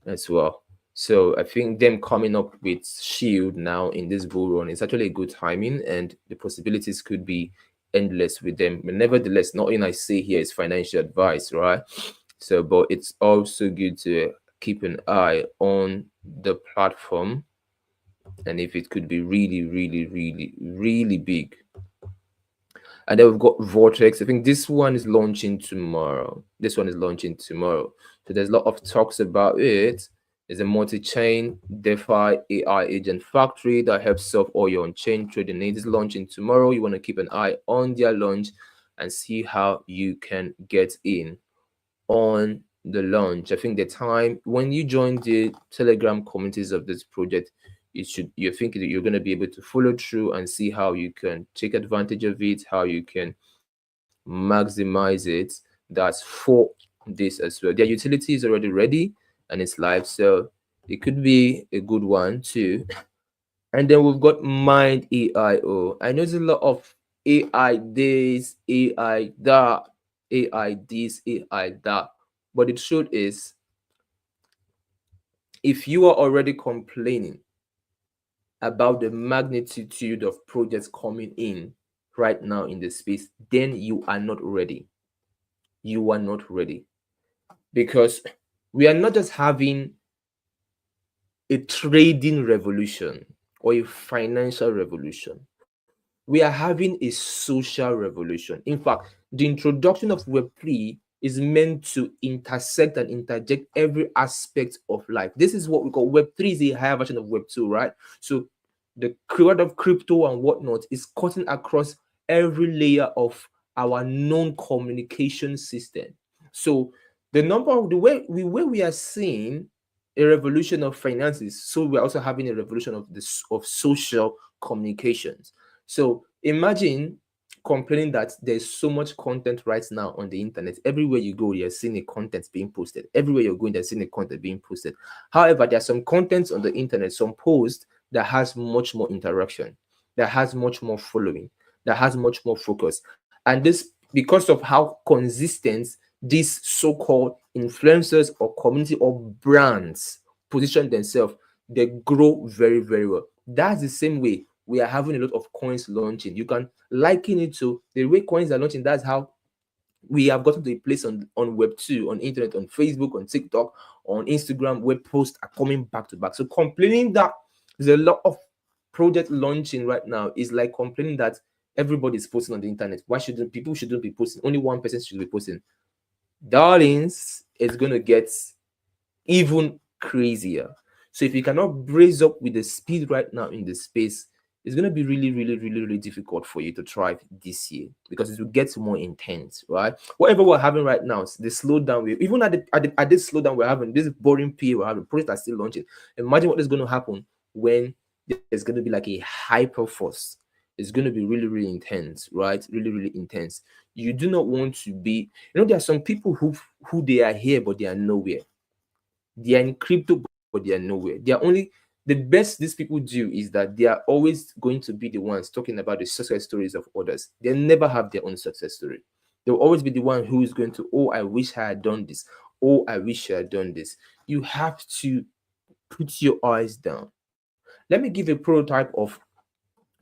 S3: as well. So I think them coming up with Shield now in this bull run is actually a good timing, and the possibilities could be endless with them. But nevertheless, nothing I say here is financial advice, right? So, but it's also good to keep an eye on the platform, and if it could be really big. And then we've got Vortex. I think this one is launching tomorrow. So there's a lot of talks about it. There's a multi-chain DeFi AI agent factory that helps solve all your on-chain trading needs. It's launching tomorrow. You want to keep an eye on their launch and see how you can get in on the launch. I think the time when you join the Telegram communities of this project, you think that you're going to be able to follow through and see how you can take advantage of it, how you can maximize it. That's for this as well. Their utility is already ready and it's live, so it could be a good one too. And then we've got Mind AIO. I know there's a lot of AI this, AI that, AI this, AI that, but the truth is, if you are already complaining about the magnitude of projects coming in right now in the space, then you are not ready. You are not ready, because we are not just having a trading revolution or a financial revolution. We are having a social revolution. In fact, the introduction of Web3 is meant to intersect and interject every aspect of life. This is what we call Web3 is a higher version of Web2, right? So the world of crypto and whatnot is cutting across every layer of our known communication system. So the way we are seeing a revolution of finances, so we're also having a revolution of social communications. So imagine complaining that there's so much content right now on the internet. Everywhere you go, you're seeing a content being posted. Everywhere you're going, there's seeing a content being posted. However, there are some contents on the internet, some posts that has much more interaction, that has much more following, that has much more focus. And this, because of how consistent these so-called influencers or community or brands position themselves, they grow very well. That's the same way we are having a lot of coins launching. You can liken it to the way coins are launching. That's how we have gotten to a place on Web2, on internet, on Facebook, on TikTok, on Instagram, where posts are coming back to back. So complaining that there's a lot of project launching right now is like complaining that everybody is posting on the internet. Why shouldn't people be posting? Only one person should be posting. Darlings, it's going to get even crazier. So if you cannot brace up with the speed right now in the space, it's going to be really difficult for you to thrive this year, because it will get more intense, right? Whatever we're having right now, the slowdown, even at this slowdown we're having, this boring period we're having, projects are still launching. Imagine what is going to happen when there's going to be like a hyper force. It's going to be really intense, right? Really intense. You do not want to be, there are some people who they are here, but they are nowhere. They are in crypto, but they are nowhere. They are only, the best these people do is that they are always going to be the ones talking about the success stories of others. They never have their own success story. They'll always be the one who is going to, oh, I wish I had done this. Oh, I wish I had done this. You have to put your eyes down let me give a prototype of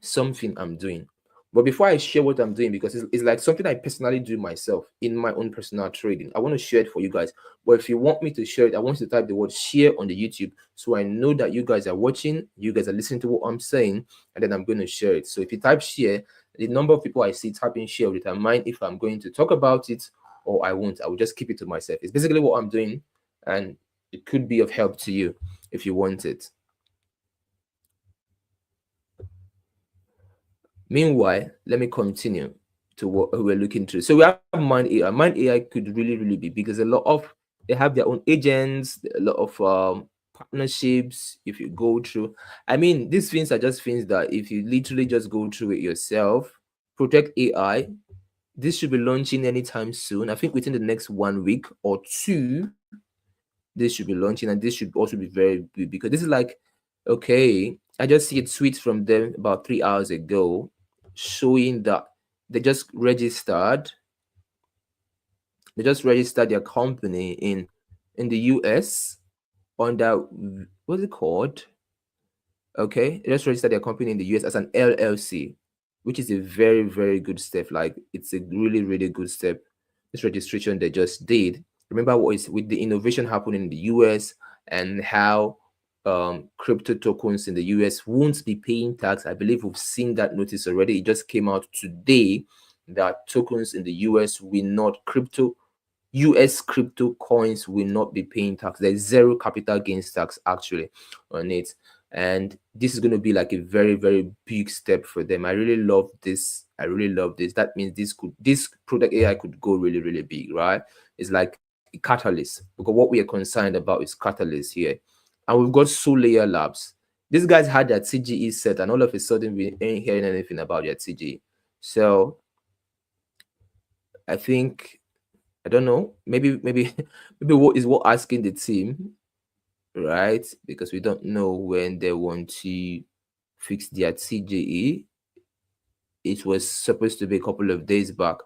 S3: something I'm doing. But before I share what I'm doing, because it's like something I personally do myself in my own personal trading, I want to share it for you guys. But if you want me to share it, I want you to type the word share on the YouTube so I know that you guys are watching, you guys are listening to what I'm saying, and then I'm going to share it. So if you type share, the number of people I see typing share will determine if I'm going to talk about it or I won't. I will just keep it to myself. It's basically what I'm doing, and it could be of help to you if you want it. Meanwhile, let me continue to what we're looking through. So we have Mind AI. Mind AI could really, really be because a lot of they have their own agents, a lot of partnerships. If you go through, I mean, these things are just things that if you literally just go through it yourself, Protect AI. This should be launching anytime soon. I think within the next 1 week or two, this should be launching, and this should also be very big because this is like, okay, I just see a tweet from them about 3 hours ago showing that they just registered their company in the US under, what's it called? Okay, they just registered their company in the US as an LLC, which is a very, very good step. Like, it's a really, really good step. This registration they just did. Remember what is with the innovation happening in the US and how crypto tokens in the US won't be paying tax. I believe we've seen that notice already. It just came out today that tokens in the US will not US crypto coins will not be paying tax. There's zero capital gains tax actually on it. And this is going to be like a very, very big step for them. I really love this. That means this product AI could go really, really big, right? It's like a catalyst, because what we are concerned about is catalyst here. And we've got Solaya Labs. These guys had their TGE set, and all of a sudden we ain't hearing anything about their TGE. So I think, I don't know, maybe what asking the team, right? Because we don't know when they want to fix their TGE. It was supposed to be a couple of days back,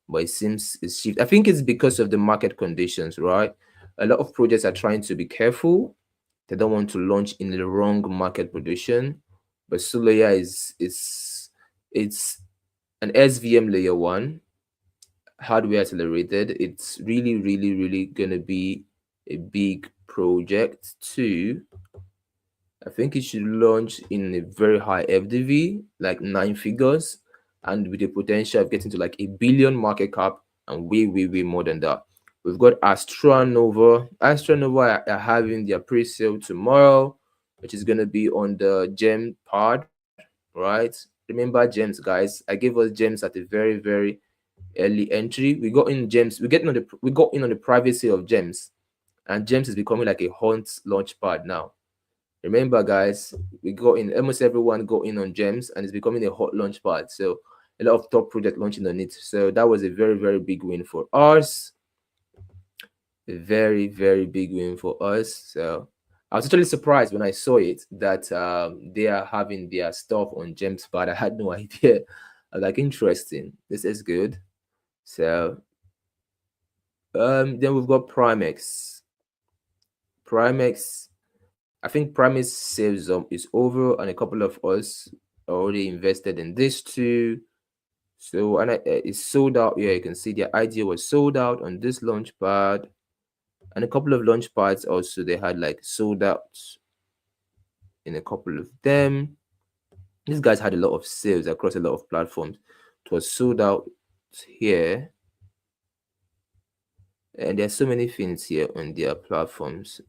S3: but it seems it's shifted. I think it's because of the market conditions, right? A lot of projects are trying to be careful. They don't want to launch in the wrong market position. But Solaya it's an SVM layer 1, hardware accelerated. It's really, really, really gonna be a big project too. I think it should launch in a very high FDV, like 9 figures, and with the potential of getting to like a billion market cap and way, way, way more than that. We've got Astronova. Astronova are having their pre-sale tomorrow, which is gonna be on the gem pod, right? Remember gems, guys. I gave us gems at a very, very early entry. We got in gems. We got in on the privacy of gems, and gems is becoming like a hot launch pad now. Remember, guys, we got in. Almost everyone got in on gems, and it's becoming a hot launch pad. So a lot of top project launching on it. So that was a very, very big win for us. A very, very big win for us. So I was totally surprised when I saw it that they are having their stuff on gems, but I had no idea. I was like, interesting. This is good. So then we've got Primex. I think Primex sales is over, and a couple of us already invested in this too. So, and it's sold out. Yeah, you can see the idea was sold out on this launch pad, and a couple of launch pads also they had like sold out in a couple of them. These guys had a lot of sales across a lot of platforms. It was sold out here. And there's so many things here on their platforms.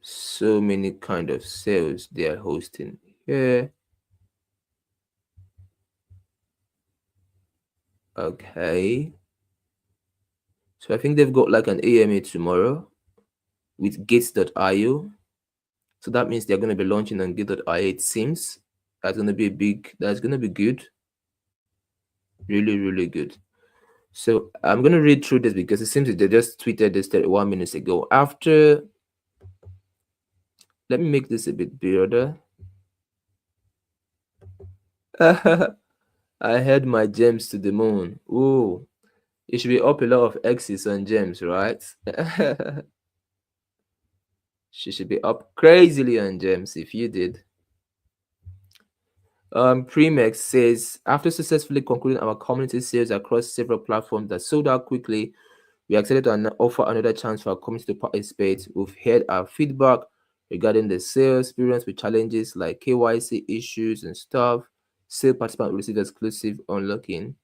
S3: So many kind of sales they are hosting here. Okay. So I think they've got like an AMA tomorrow with gates.io. So that means they're going to be launching on gate.io, it seems. That's going to be good. Really, really good. So I'm going to read through this because it seems that they just tweeted this 31 minutes ago. Let me make this a bit bigger. I had my gems to the moon. Ooh, it should be up a lot of X's on gems, right? She should be up crazily on gems if you did. Premex says, after successfully concluding our community sales across several platforms that sold out quickly, we are excited to offer another chance for our community to participate. We've heard our feedback regarding the sales experience with challenges like KYC issues and stuff. Sale participant will receive exclusive unlocking.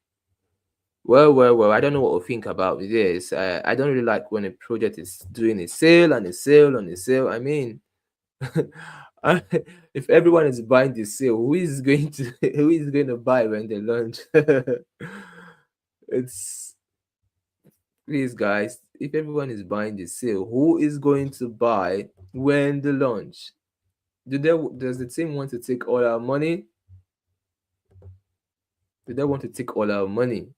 S3: Well, I don't know what to think about this. I don't really like when a project is doing a sale and a sale and a sale. I mean, if everyone is buying the sale, who is going to buy when they launch? It's Please, guys, if everyone is buying the sale, who is going to buy when they launch? Does the team want to take all our money? Do they want to take all our money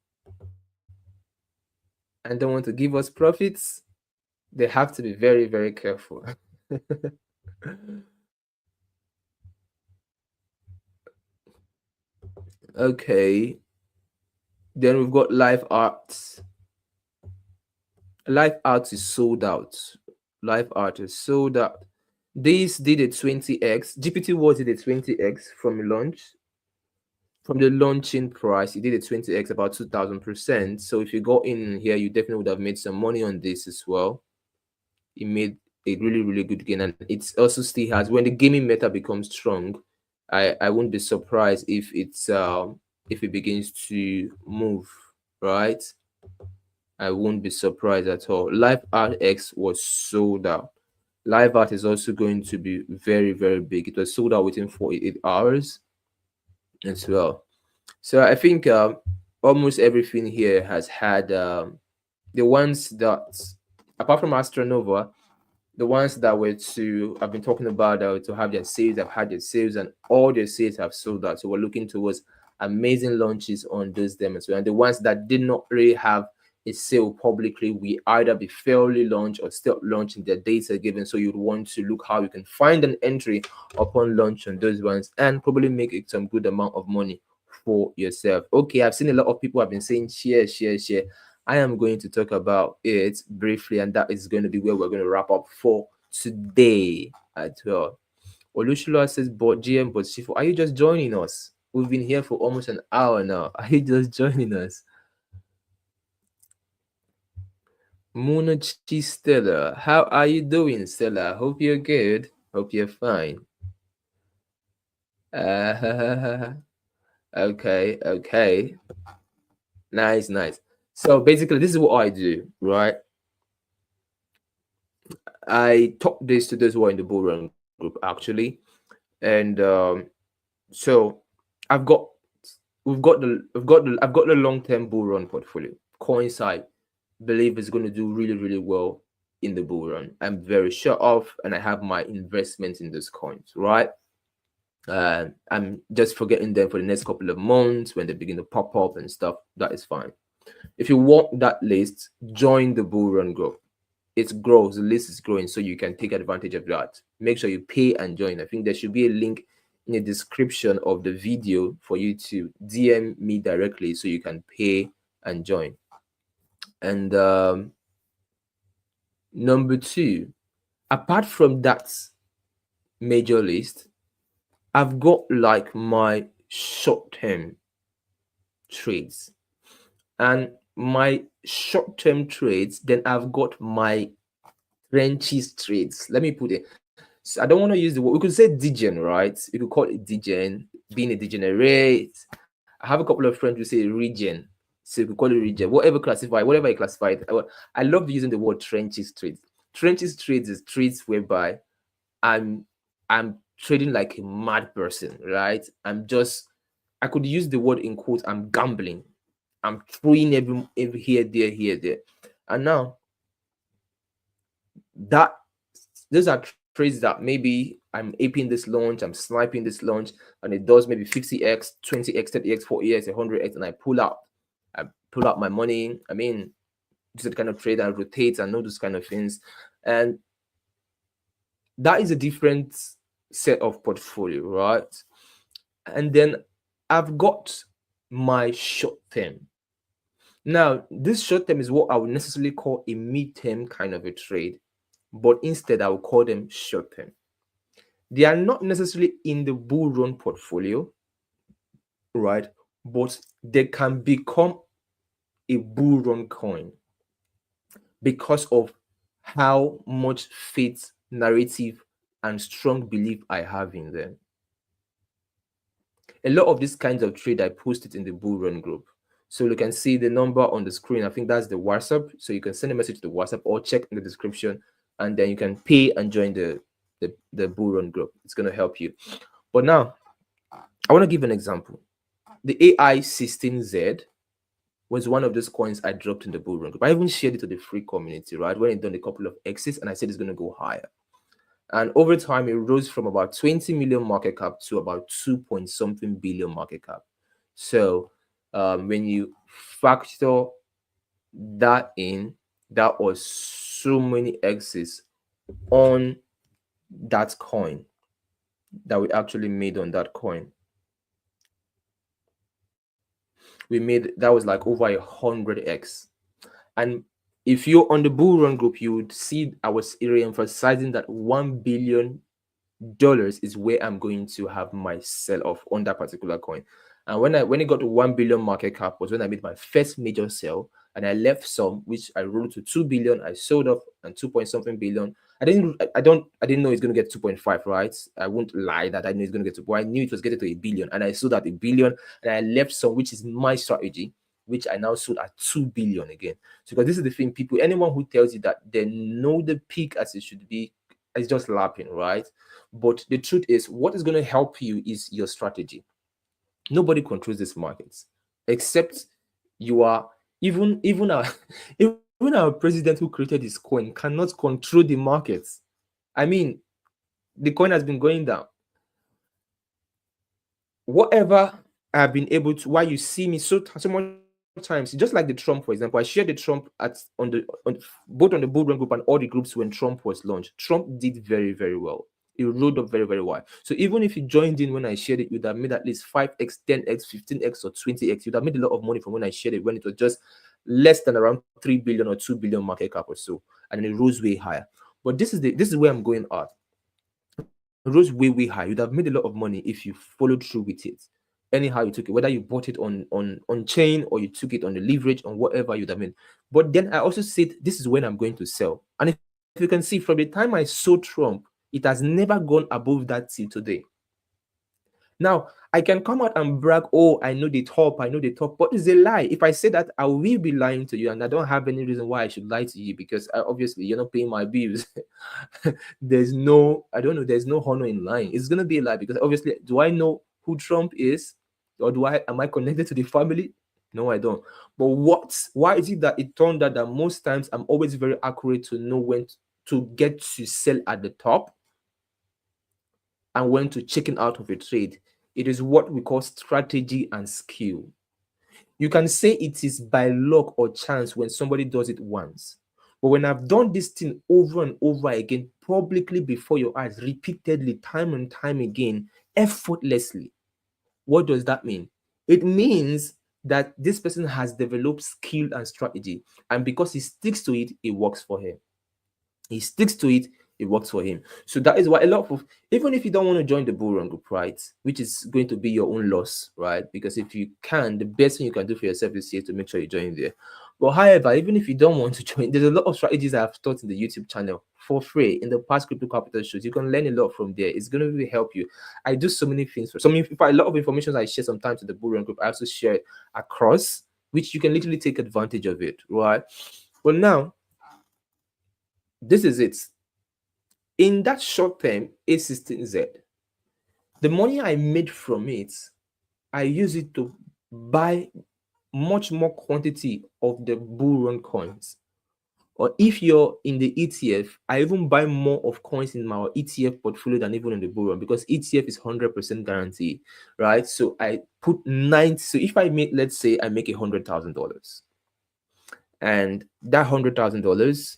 S3: and don't want to give us profits? They have to be very, very careful. Okay. Then we've got live arts. Live art is sold out. Live art is sold out. This did a 20x. GPT was did a 20x from launch. From the launching price, it did a 20x, about 2,000%. So if you got in here, you definitely would have made some money on this as well. It made a really, really good gain, and it also still has. When the gaming meta becomes strong, I won't be surprised if it begins to move, right? I won't be surprised at all. Live Art X was sold out. Live Art is also going to be very, very big. It was sold out within 48 hours as well. So I think almost everything here has had the ones that, apart from Astronova, the ones that were to, I've been talking about, to have their sales, have had their sales, and all their sales have sold out. So we're looking towards amazing launches on those demos. And the ones that did not really have a sale publicly, we either be fairly launched or still launching their data given. So you'd want to look how you can find an entry upon launch on those ones and probably make it some good amount of money for yourself. Okay, I've seen a lot of people have been saying share. I am going to talk about it briefly, and that is going to be where we're going to wrap up for today as well. Olushula says, but GM, but Shifu, are you just joining us? We've been here for almost an hour now. Are you just joining us? Munachi Stella, how are you doing, Stella? Hope you're good. Hope you're fine. Okay. Nice. So basically, this is what I do, right? I taught this to those who are in the bull run group actually, and so I've got the long-term bull run portfolio. Coins I believe is going to do really, really well in the bull run. I'm very sure of, and I have my investment in those coins, right? I'm just forgetting them for the next couple of months when they begin to pop up and stuff. That is fine. If you want that list, join the bull run group. It grows, the list is growing, so you can take advantage of that. Make sure you pay and join. I think there should be a link in the description of the video for you to DM me directly so you can pay and join. And number two, apart from that major list, I've got like my short-term trades, and my short-term trades, then I've got my trenches trades. Let me put it. So I don't want to use the word. We could say degen, right? You could call it degen, being a degenerate. I have a couple of friends who say regen, so you could call it regen. Whatever you classify it. I love using the word trenches trades. Trenches trades is trades whereby I'm trading like a mad person, right? I could use the word in quotes. I'm gambling. I'm throwing every here, there. And now those are trades that maybe I'm aping this launch, I'm sniping this launch, and it does maybe 50x, 20x, 30x, 40x, 100x, and I pull out my money. I mean, just the kind of trade that rotates and all those kind of things. And that is a different set of portfolio, right? And then I've got my short term. Now, this short term is what I would necessarily call a mid-term kind of a trade. but instead I will call them short term. They are not necessarily in the bull run portfolio, right? But they can become a bull run coin because of how much faith, narrative, and strong belief I have in them. A lot of these kinds of trade I posted in the bull run group. So you can see the number on the screen. I think that's the WhatsApp. So you can send a message to the WhatsApp or check in the description, and then you can pay and join the bull run group. It's going to help you. But now I want to give an example. The AI16Z was one of those coins I dropped in the bull run group. I even shared it to the free community, right? When it done a couple of exits, and I said it's going to go higher. And over time, it rose from about 20 million market cap to about 2 point something billion market cap. So when you factor that in, that was so many exits on that coin that we actually made on that coin. We made, that was like over 100x. And if you're on the bull run group, you would see I was re-emphasizing that $1 billion is where I'm going to have my sell off on that particular coin. And when it got to 1 billion market cap was when I made my first major sell, and I left some which I rolled to 2 billion. I sold off and 2 point something billion. I didn't know it's going to get 2.5, right? I won't lie that I knew it's going to get to, but I knew it was getting to 1 billion, and I sold at 1 billion, and I left some, which is my strategy, which I now sold at 2 billion again. So because this is the thing, people, anyone who tells you that they know the peak as it should be, is just lapping, right? But the truth is, what is going to help you is your strategy. Nobody controls these markets except you are. Even our president who created this coin cannot control the markets. I mean, the coin has been going down. Whatever I've been able to, why you see me so much times, just like the Trump, for example, I shared the Trump both on the bull run group and all the groups when Trump was launched. Trump did very, very well. It rode up very, very well. So even if you joined in when I shared it, you'd have made at least 5x, 10x, 15x, or 20x. You'd have made a lot of money from when I shared it, when it was just less than around 3 billion or 2 billion market cap or so, and it rose way higher. But this is where I'm going at. It rose way, way high. You'd have made a lot of money if you followed through with it. Anyhow you took it, whether you bought it on chain or you took it on the leverage on whatever you'd have made. But then I also said this is when I'm going to sell. And if you can see, from the time I sold Trump, it has never gone above that till today. Now, I can come out and brag, oh, I know the top, but it's a lie. If I say that, I will be lying to you, and I don't have any reason why I should lie to you, because obviously you're not paying my bills. There's no honor in lying. It's going to be a lie, because obviously, do I know who Trump is? Or am I connected to the family? No, I don't. But why is it that it turned out that most times I'm always very accurate to know when to get to sell at the top and when to chicken out of a trade? It is what we call strategy and skill. You can say it is by luck or chance when somebody does it once. But when I've done this thing over and over again, publicly before your eyes, repeatedly, time and time again, effortlessly, what does that mean? It means that this person has developed skill and strategy. And because he sticks to it, it works for him. He sticks to it, it works for him. So that is why a lot of, even if you don't want to join the bull run group, right, which is going to be your own loss, right? Because if you can, the best thing you can do for yourself is here to make sure you join there. But however, even if you don't want to join, there's a lot of strategies I have taught in the YouTube channel for free in the past crypto capital shows. You can learn a lot from there. It's going to really help you. I do so many things for a lot of information I share sometimes to the bull run group. I also share it across, which you can literally take advantage of it, right? Well, now this is it. In that short term, A16Z, the money I made from it, I use it to buy much more quantity of the bull run coins. Or if you're in the ETF, I even buy more of coins in my ETF portfolio than even in the bull run, because ETF is 100% guarantee, right? So I put 90. So if I make, let's say I make $100,000, and that $100,000,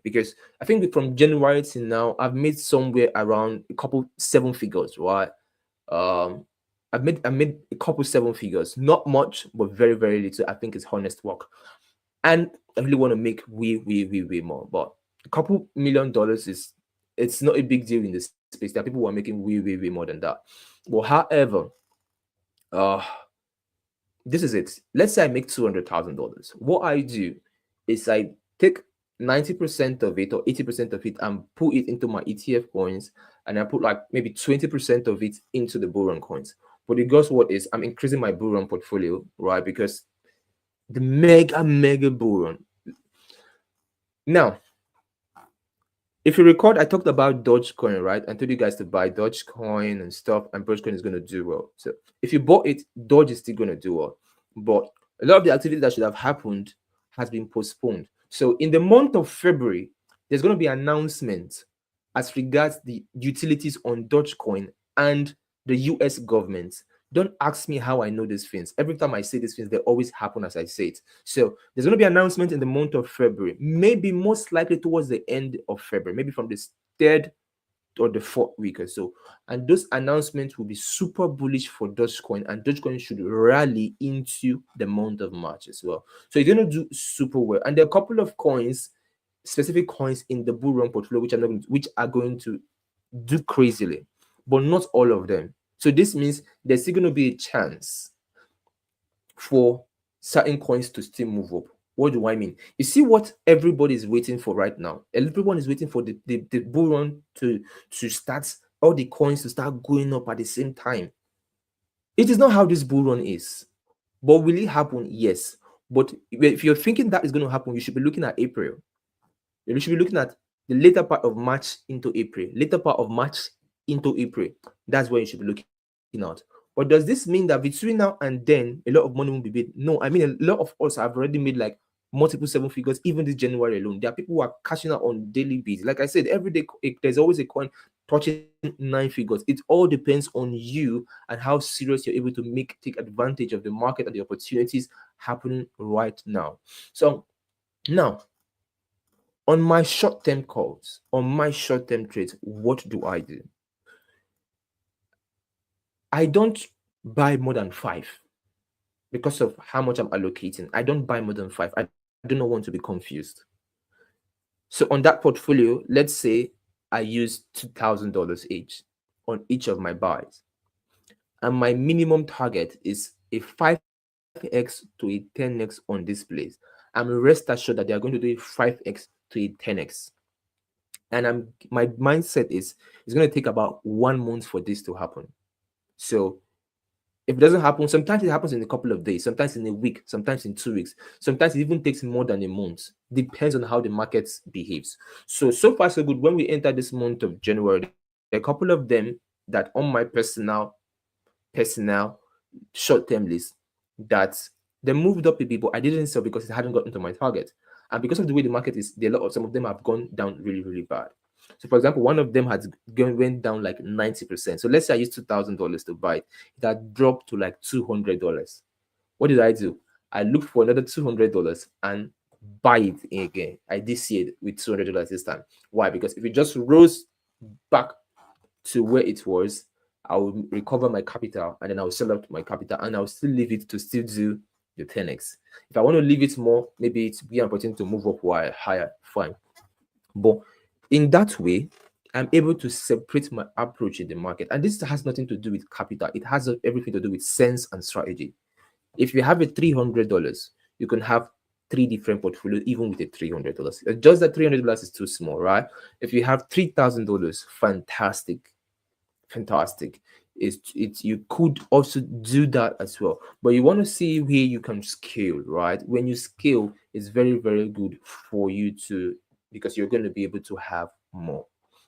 S3: because I think from January to now, I've made somewhere around a couple 7 figures, right? I made a couple 7 figures, not much, but very, very little. I think it's honest work, and I really want to make way more. But a couple $1 million it's not a big deal in this space. There are people who are making way more than that. But however, uh this is it. Let's say I make $200,000. What I do is I take 90% of it or 80% of it and put it into my ETF coins, and I put like maybe 20% of it into the bull coins. But the guess what is I'm increasing my bull portfolio, right? Because the mega bull. Now, if you record, I talked about Dogecoin, right? I told you guys to buy Dogecoin and stuff, and Dogecoin is going to do well. So if you bought it, Doge is still going to do well. But a lot of the activity that should have happened has been postponed. So in the month of February, there's going to be an announcement as regards the utilities on Dogecoin and the US government. Don't ask me how I know these things. Every time I say these things, they always happen as I say it. So there's going to be an announcement in the month of February, maybe most likely towards the end of February, maybe from the third or the fourth week or so. And those announcements will be super bullish for Dogecoin, and Dogecoin should rally into the month of March as well. So it's going to do super well. And there are a couple of coins, specific coins in the bull run portfolio, which are going to do crazily, but not all of them. So this means there's still going to be a chance for certain coins to still move up. What do I mean? You see what everybody is waiting for right now? Everyone is waiting for the bull run to start, all the coins to start going up at the same time. It is not how this bull run is. But will it happen? Yes. But if you're thinking that is going to happen, you should be looking at April. You should be looking at the later part of March into April. Later part of March into April. That's where you should be looking out. But does this mean that between now and then a lot of money will be made? No, I mean a lot of us have already made like multiple seven figures, even this January alone. There are people who are cashing out on daily basis. Like I said, every day there's always a coin touching 9 figures. It all depends on you and how serious you're able to take advantage of the market and the opportunities happening right now. So now, on my short-term calls, on my short-term trades, what do? I don't buy more than 5 because of how much I'm allocating. I don't buy more than 5. I do not want to be confused. So on that portfolio, let's say I use $2,000 each on each of my buys. And my minimum target is a 5x to a 10x on this place. I'm rest assured that they are going to do a 5x to a 10x. And my mindset is it's going to take about 1 month for this to happen. So if it doesn't happen, sometimes it happens in a couple of days, sometimes in a week, sometimes in 2 weeks, sometimes it even takes more than a month. Depends on how the market behaves. So far so good. When we enter this month of January, there are a couple of them that on my personal short-term list that they moved up a bit, but I didn't sell because it hadn't gotten to my target. And because of the way the market is, some of them have gone down really bad. So, for example, one of them went down like 90%. So let's say I used $2,000 to buy it. It had dropped to like $200. What did I do? I looked for another $200 and buy it again. I did see it with $200 this time. Why? Because if it just rose back to where it was, I will recover my capital and then I will sell out my capital and I will still leave it to still do the 10x. If I want to leave it more, maybe it's be an opportunity to move up while higher, fine. But in that way, I'm able to separate my approach in the market. And this has nothing to do with capital. It has everything to do with sense and strategy. If you have a $300, you can have 3 different portfolios, even with a $300. Just that $300 is too small, right? If you have $3,000, fantastic. You could also do that as well, but you want to see where you can scale, right? When you scale, it's very good for you to, because you're going to be able to have more.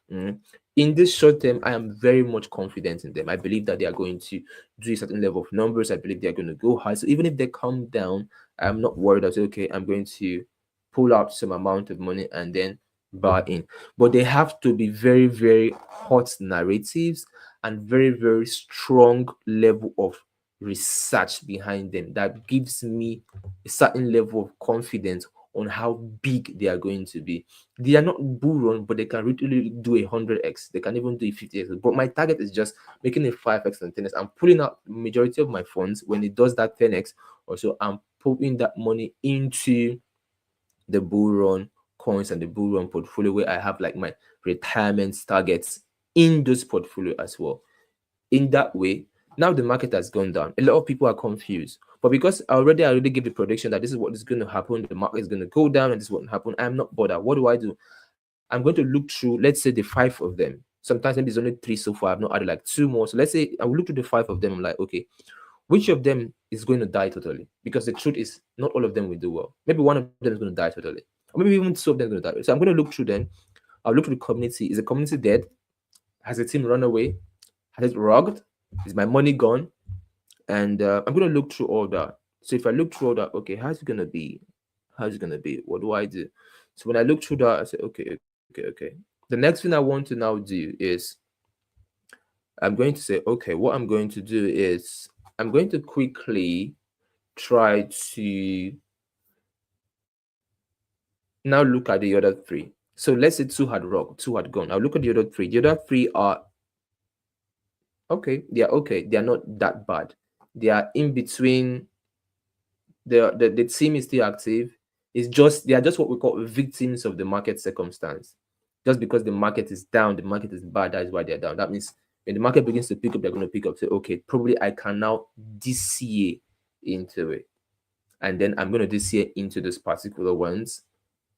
S3: In this short term, I am very much confident in them. I believe that they are going to do a certain level of numbers. I believe they are going to go high. So even if they come down, I'm not worried. I say, okay, I'm going to pull out some amount of money and then buy in. But they have to be very hot narratives and very strong level of research behind them that gives me a certain level of confidence on how big they are going to be. They are not bull run, but they can really do a 100x. They can even do a 50x. But my target is just making a 5x and 10x. I'm pulling out the majority of my funds when it does that 10x or so. I'm putting that money into the bull run coins and the bull run portfolio where I have like my retirement targets in those portfolio as well. In that way, now the market has gone down. A lot of people are confused. But because I already gave the prediction that this is what is going to happen, the market is going to go down and this is what will happen, I'm not bothered. What do? I'm going to look through, let's say, the 5 of them. Sometimes maybe there's only 3 so far. I've not added like 2 more. So let's say I will look through the 5 of them. I'm like, okay, which of them is going to die totally? Because the truth is, not all of them will do well. Maybe one of them is going to die totally. Or maybe even 2 of them are going to die. So I'm going to look through them. I'll look through the community. Is the community dead? Has the team run away? Has it rugged? Is my money gone? And I'm going to look through all that. So if I look through all that, okay, how's it going to be? How's it going to be? What do I do? So when I look through that, I say, okay. The next thing I want to now do is I'm going to say, okay, what I'm going to do is I'm going to quickly try to now look at the other 3. So let's say 2 had rocked, 2 had gone. I'll look at the other 3. The other 3 are okay. They are okay. They are not that bad. They are in between. The team is still active. It's just they are just what we call victims of the market circumstance. Just because the market is down, the market is bad, that is why they're down. That means when the market begins to pick up, they're going to pick up. Say, okay, probably I can now DCA into it. And then I'm going to DCA into those particular ones.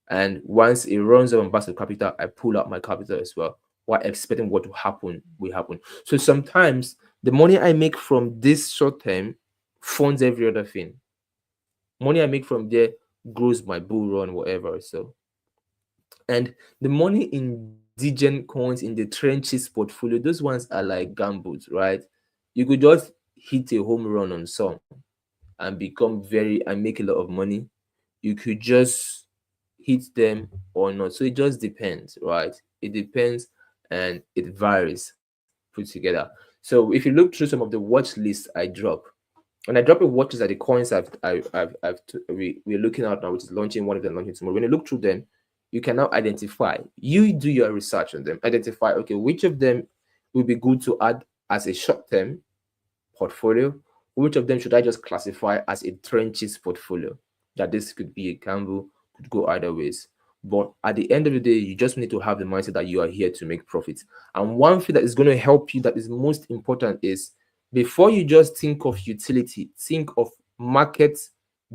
S3: And once it runs out on bust of capital, I pull out my capital as well, while expecting what will happen will happen. So sometimes the money I make from this short term funds every other thing. Money I make from there grows my bull run, whatever. So, and the money in degen coins in the trenches portfolio, those ones are like gambles, right? You could just hit a home run on some and make a lot of money. You could just hit them or not. So it just depends, right? It depends and it varies put together. So if you look through some of the watch lists I drop, when I drop a watches at the coins we're looking at now, which is launching, one of them launching tomorrow. When you look through them, you can now identify. You do your research on them. Identify, okay, which of them will be good to add as a short-term portfolio? Which of them should I just classify as a trenches portfolio? That this could be a gamble, could go either ways. But at the end of the day, you just need to have the mindset that you are here to make profits. And one thing that is going to help you, that is most important, is before you just think of utility, think of market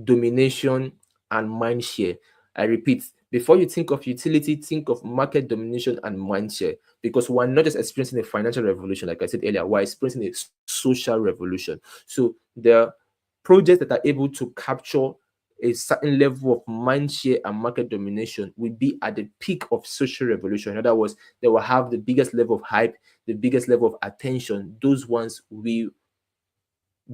S3: domination and mind share. I repeat, before you think of utility, think of market domination and mind share, because we're not just experiencing a financial revolution, like I said earlier, we're experiencing a social revolution. So the projects that are able to capture a certain level of mind share and market domination will be at the peak of social revolution. In other words, they will have the biggest level of hype, the biggest level of attention. Those ones will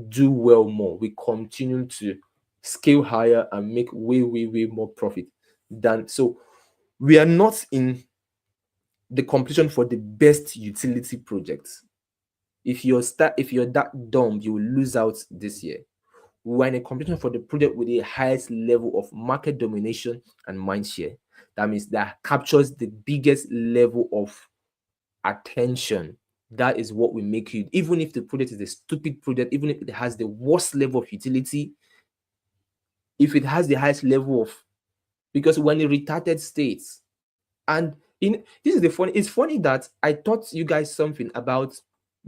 S3: do well more. We continue to scale higher and make way more profit than. So we are not in the competition for the best utility projects. If you're that dumb, you will lose out this year. We're in a competition for the project with the highest level of market domination and mind share. That means that captures the biggest level of attention. That is what will make you, even if the project is a stupid project, even if it has the worst level of utility, if it has the highest level of, because when it retarded states, and this is it's funny that I taught you guys something about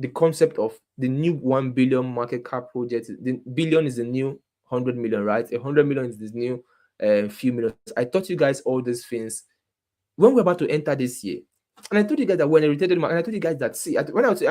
S3: the concept of the new 1 billion market cap project. The billion is the new 100 million, right? 100 million is this new few millions. I taught you guys all these things when we're about to enter this year. And I told you guys that when I retarded, and I told you guys that, see, I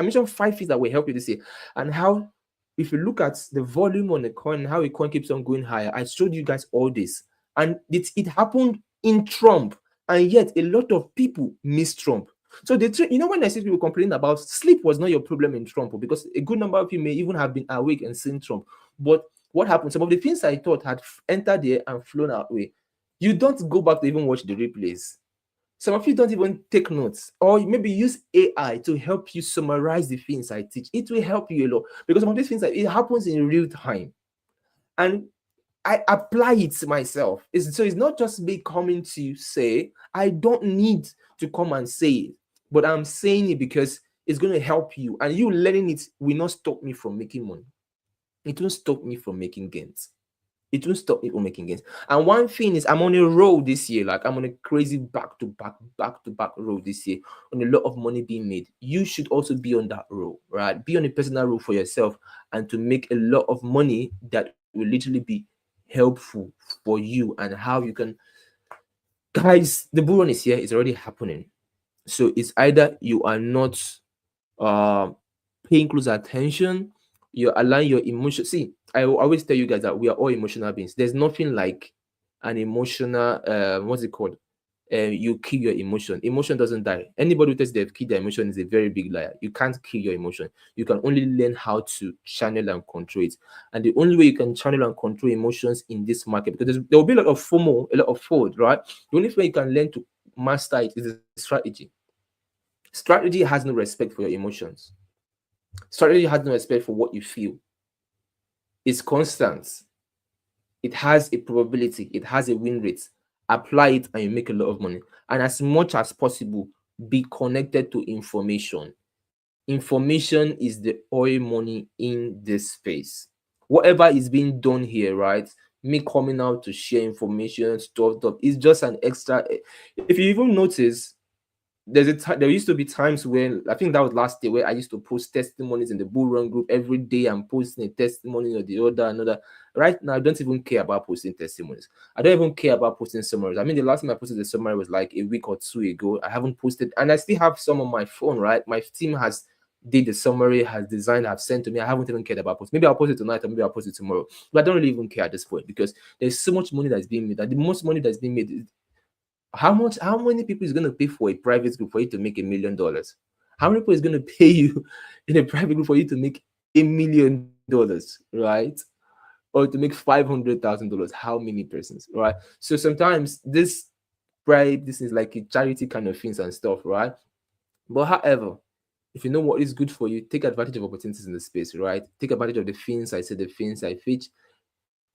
S3: mentioned 5 things that will help you this year, and how, if you look at the volume on the coin, how the coin keeps on going higher. I showed you guys all this, and it happened in Trump, and yet a lot of people miss Trump. So when I see people complaining about sleep was not your problem in Trump, because a good number of you may even have been awake and seen Trump. But what happened? Some of the things I thought had entered there and flown away. You don't go back to even watch the replays. Some of you don't even take notes, or maybe use AI to help you summarize the things I teach. It will help you a lot, because some of these things, it happens in real time, and I apply it myself. So it's not just me coming to say. I don't need to come and say it, but I'm saying it because it's going to help you, and you learning it will not stop me from making money. It won't stop me from making gains. It won't stop people making gains. And one thing is, I'm on a roll this year. Like, I'm on a crazy back to back roll this year, on a lot of money being made. You should also be on that roll, right? Be on a personal roll for yourself, and to make a lot of money that will literally be helpful for you, and how you can. Guys, the bull run is here. It's already happening. So it's either you are not uh paying close attention, you're allowing your emotion. See, I always tell you guys that we are all emotional beings. There's nothing like an emotional what's it called, you kill your emotion. Emotion doesn't die. Anybody who says they've killed their emotion is a very big liar. You can't kill your emotion. You can only learn how to channel and control it. And the only way you can channel and control emotions in this market, because there will be a lot of FOMO, a lot of fraud, right? The only way you can learn to master it is a strategy. Strategy has no respect for your emotions. Strategy has no respect for what you feel. It's constant. It has a probability. It has a win rate. Apply it and you make a lot of money. And as much as possible, be connected to information. Information is the oil money in this space. Whatever is being done here, right? Me coming out to share information, stuff, is just an extra. If you even notice, there used to be times when, I think that was last year, where I used to post testimonies in the bull run group every day. I'm posting a testimony or the other, another. Right now, I don't even care about posting testimonies. I don't even care about posting summaries. I mean, the last time I posted the summary was like a week or two ago. I haven't posted, and I still have some on my phone, right? My team has did the summary, has designed, have sent to me. I haven't even cared about posting. Maybe I'll post it tonight, or maybe I'll post it tomorrow. But I don't really even care at this point, because there's so much money that's being made. And the most money that's being made, how many people is going to pay for a private group for you to make $1 million? How many people is going to pay you in a private group for you to make $1 million, right? Or to make $500,000? How many persons, right? So sometimes this is like a charity kind of things and stuff, right? But however, if you know what is good for you, take advantage of opportunities in the space, right? Take advantage of the things I said, the things I teach.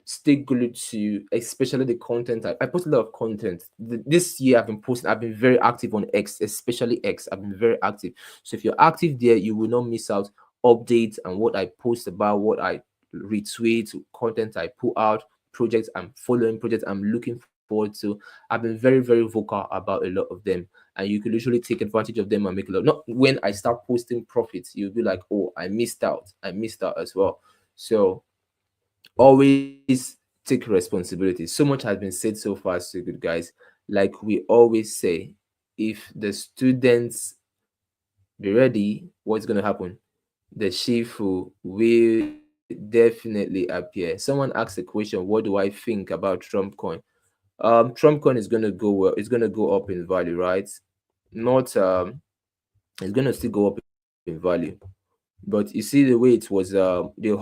S3: Stay glued to, especially the content. I post a lot of content this year. I've been very active on X, especially X. I've been very active. So if you're active there, you will not miss out updates and what I post about, what I retweet, content I put out, projects I'm following, projects I'm looking forward to. I've been very, very vocal about a lot of them, and you can literally take advantage of them and make a lot. Not when I start posting profits, you'll be like, oh, I missed out as well. So always take responsibility. So much has been said so far, so good, guys. Like we always say, if the students be ready, what's going to happen? The shifu will definitely appear. Someone asked a question, what do I think about Trump coin? Trump coin is going to go well. It's going to go up in value, right? Not it's going to still go up in value. But you see the way it was, the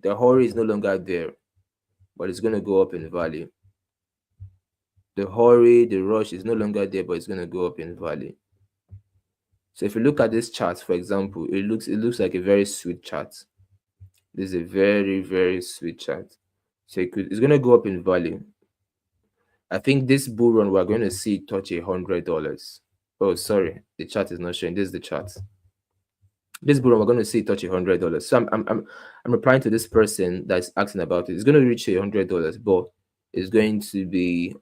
S3: hurry is no longer there, but it's going to go up in value. The hurry, the rush is no longer there, but it's going to go up in value. So if you look at this chart, for example, it looks like a very sweet chart. This is a very, very sweet chart. So it's going to go up in value. I think this bull run, we're going to see it touch $100. Oh, sorry, the chart is not showing. This is the chart. This bull run, we're going to see it touch $100. So I'm replying to this person that's asking about it. It's going to reach $100, but it's going to be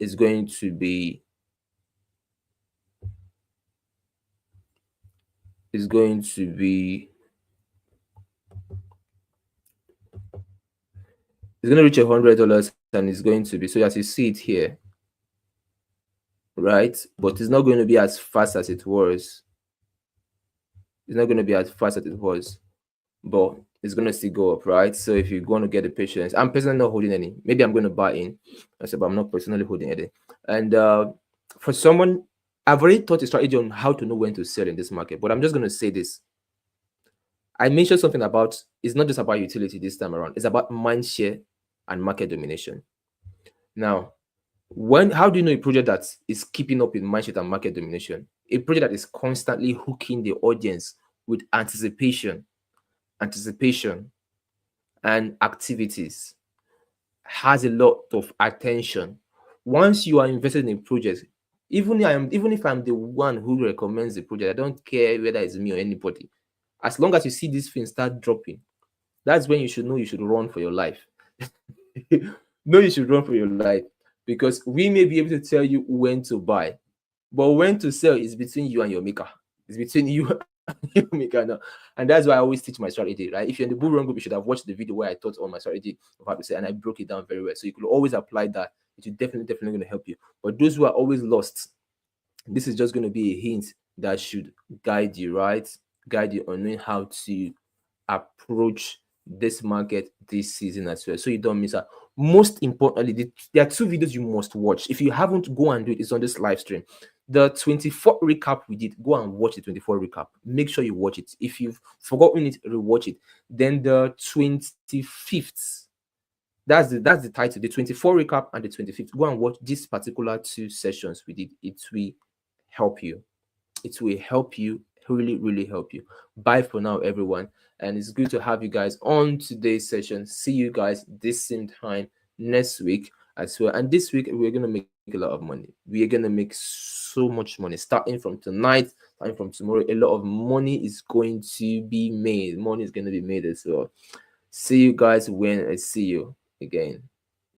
S3: it's going to be reach $100, and it's going to be, so as you see it here, right? But it's not going to be as fast as it was. It's not going to be as fast as it was, but it's going to still go up, right? So if you're going to get the patience, I'm personally not holding any. Maybe I'm going to buy in, but I'm not personally holding any. And for someone, I've already taught a strategy on how to know when to sell in this market, but I'm just going to say this. I mentioned something about, it's not just about utility this time around. It's about mind share and market domination. Now, how do you know a project that is keeping up in mind share and market domination? A project that is constantly hooking the audience with anticipation and activities, has a lot of attention. Once you are invested in a project, even if I'm the one who recommends the project, I don't care whether it's me or anybody. As long as you see these things start dropping, That's when you should know you should run for your life. No, you should run for your life, because we may be able to tell you when to buy, but when to sell is between you and your maker. It's between you and your maker now. And that's why I always teach my strategy, right? If you're in the bull run group, you should have watched the video where I taught all my strategy of how to sell, and I broke it down very well. So you could always apply that. It will definitely going to help you. But those who are always lost, this is just going to be a hint that should guide you, right? Guide you on knowing how to approach this market this season as well, so you don't miss out. Most importantly, there are 2 videos you must watch. If you haven't, go and do it. It's on this live stream. The 24 recap we did, go and watch the 24 recap. Make sure you watch it. If you've forgotten it, rewatch it. Then the 25th, that's the title, the 24 recap and the 25th. Go and watch these particular 2 sessions we did. It will help you. It will help you, really help you. Bye for now, everyone, and it's good to have you guys on today's session. See you guys this same time next week as well. And this week we're gonna make a lot of money. We are gonna make so much money starting from tonight, starting from tomorrow. A lot of money is going to be made. Money is going to be made as well. See you guys when I see you again.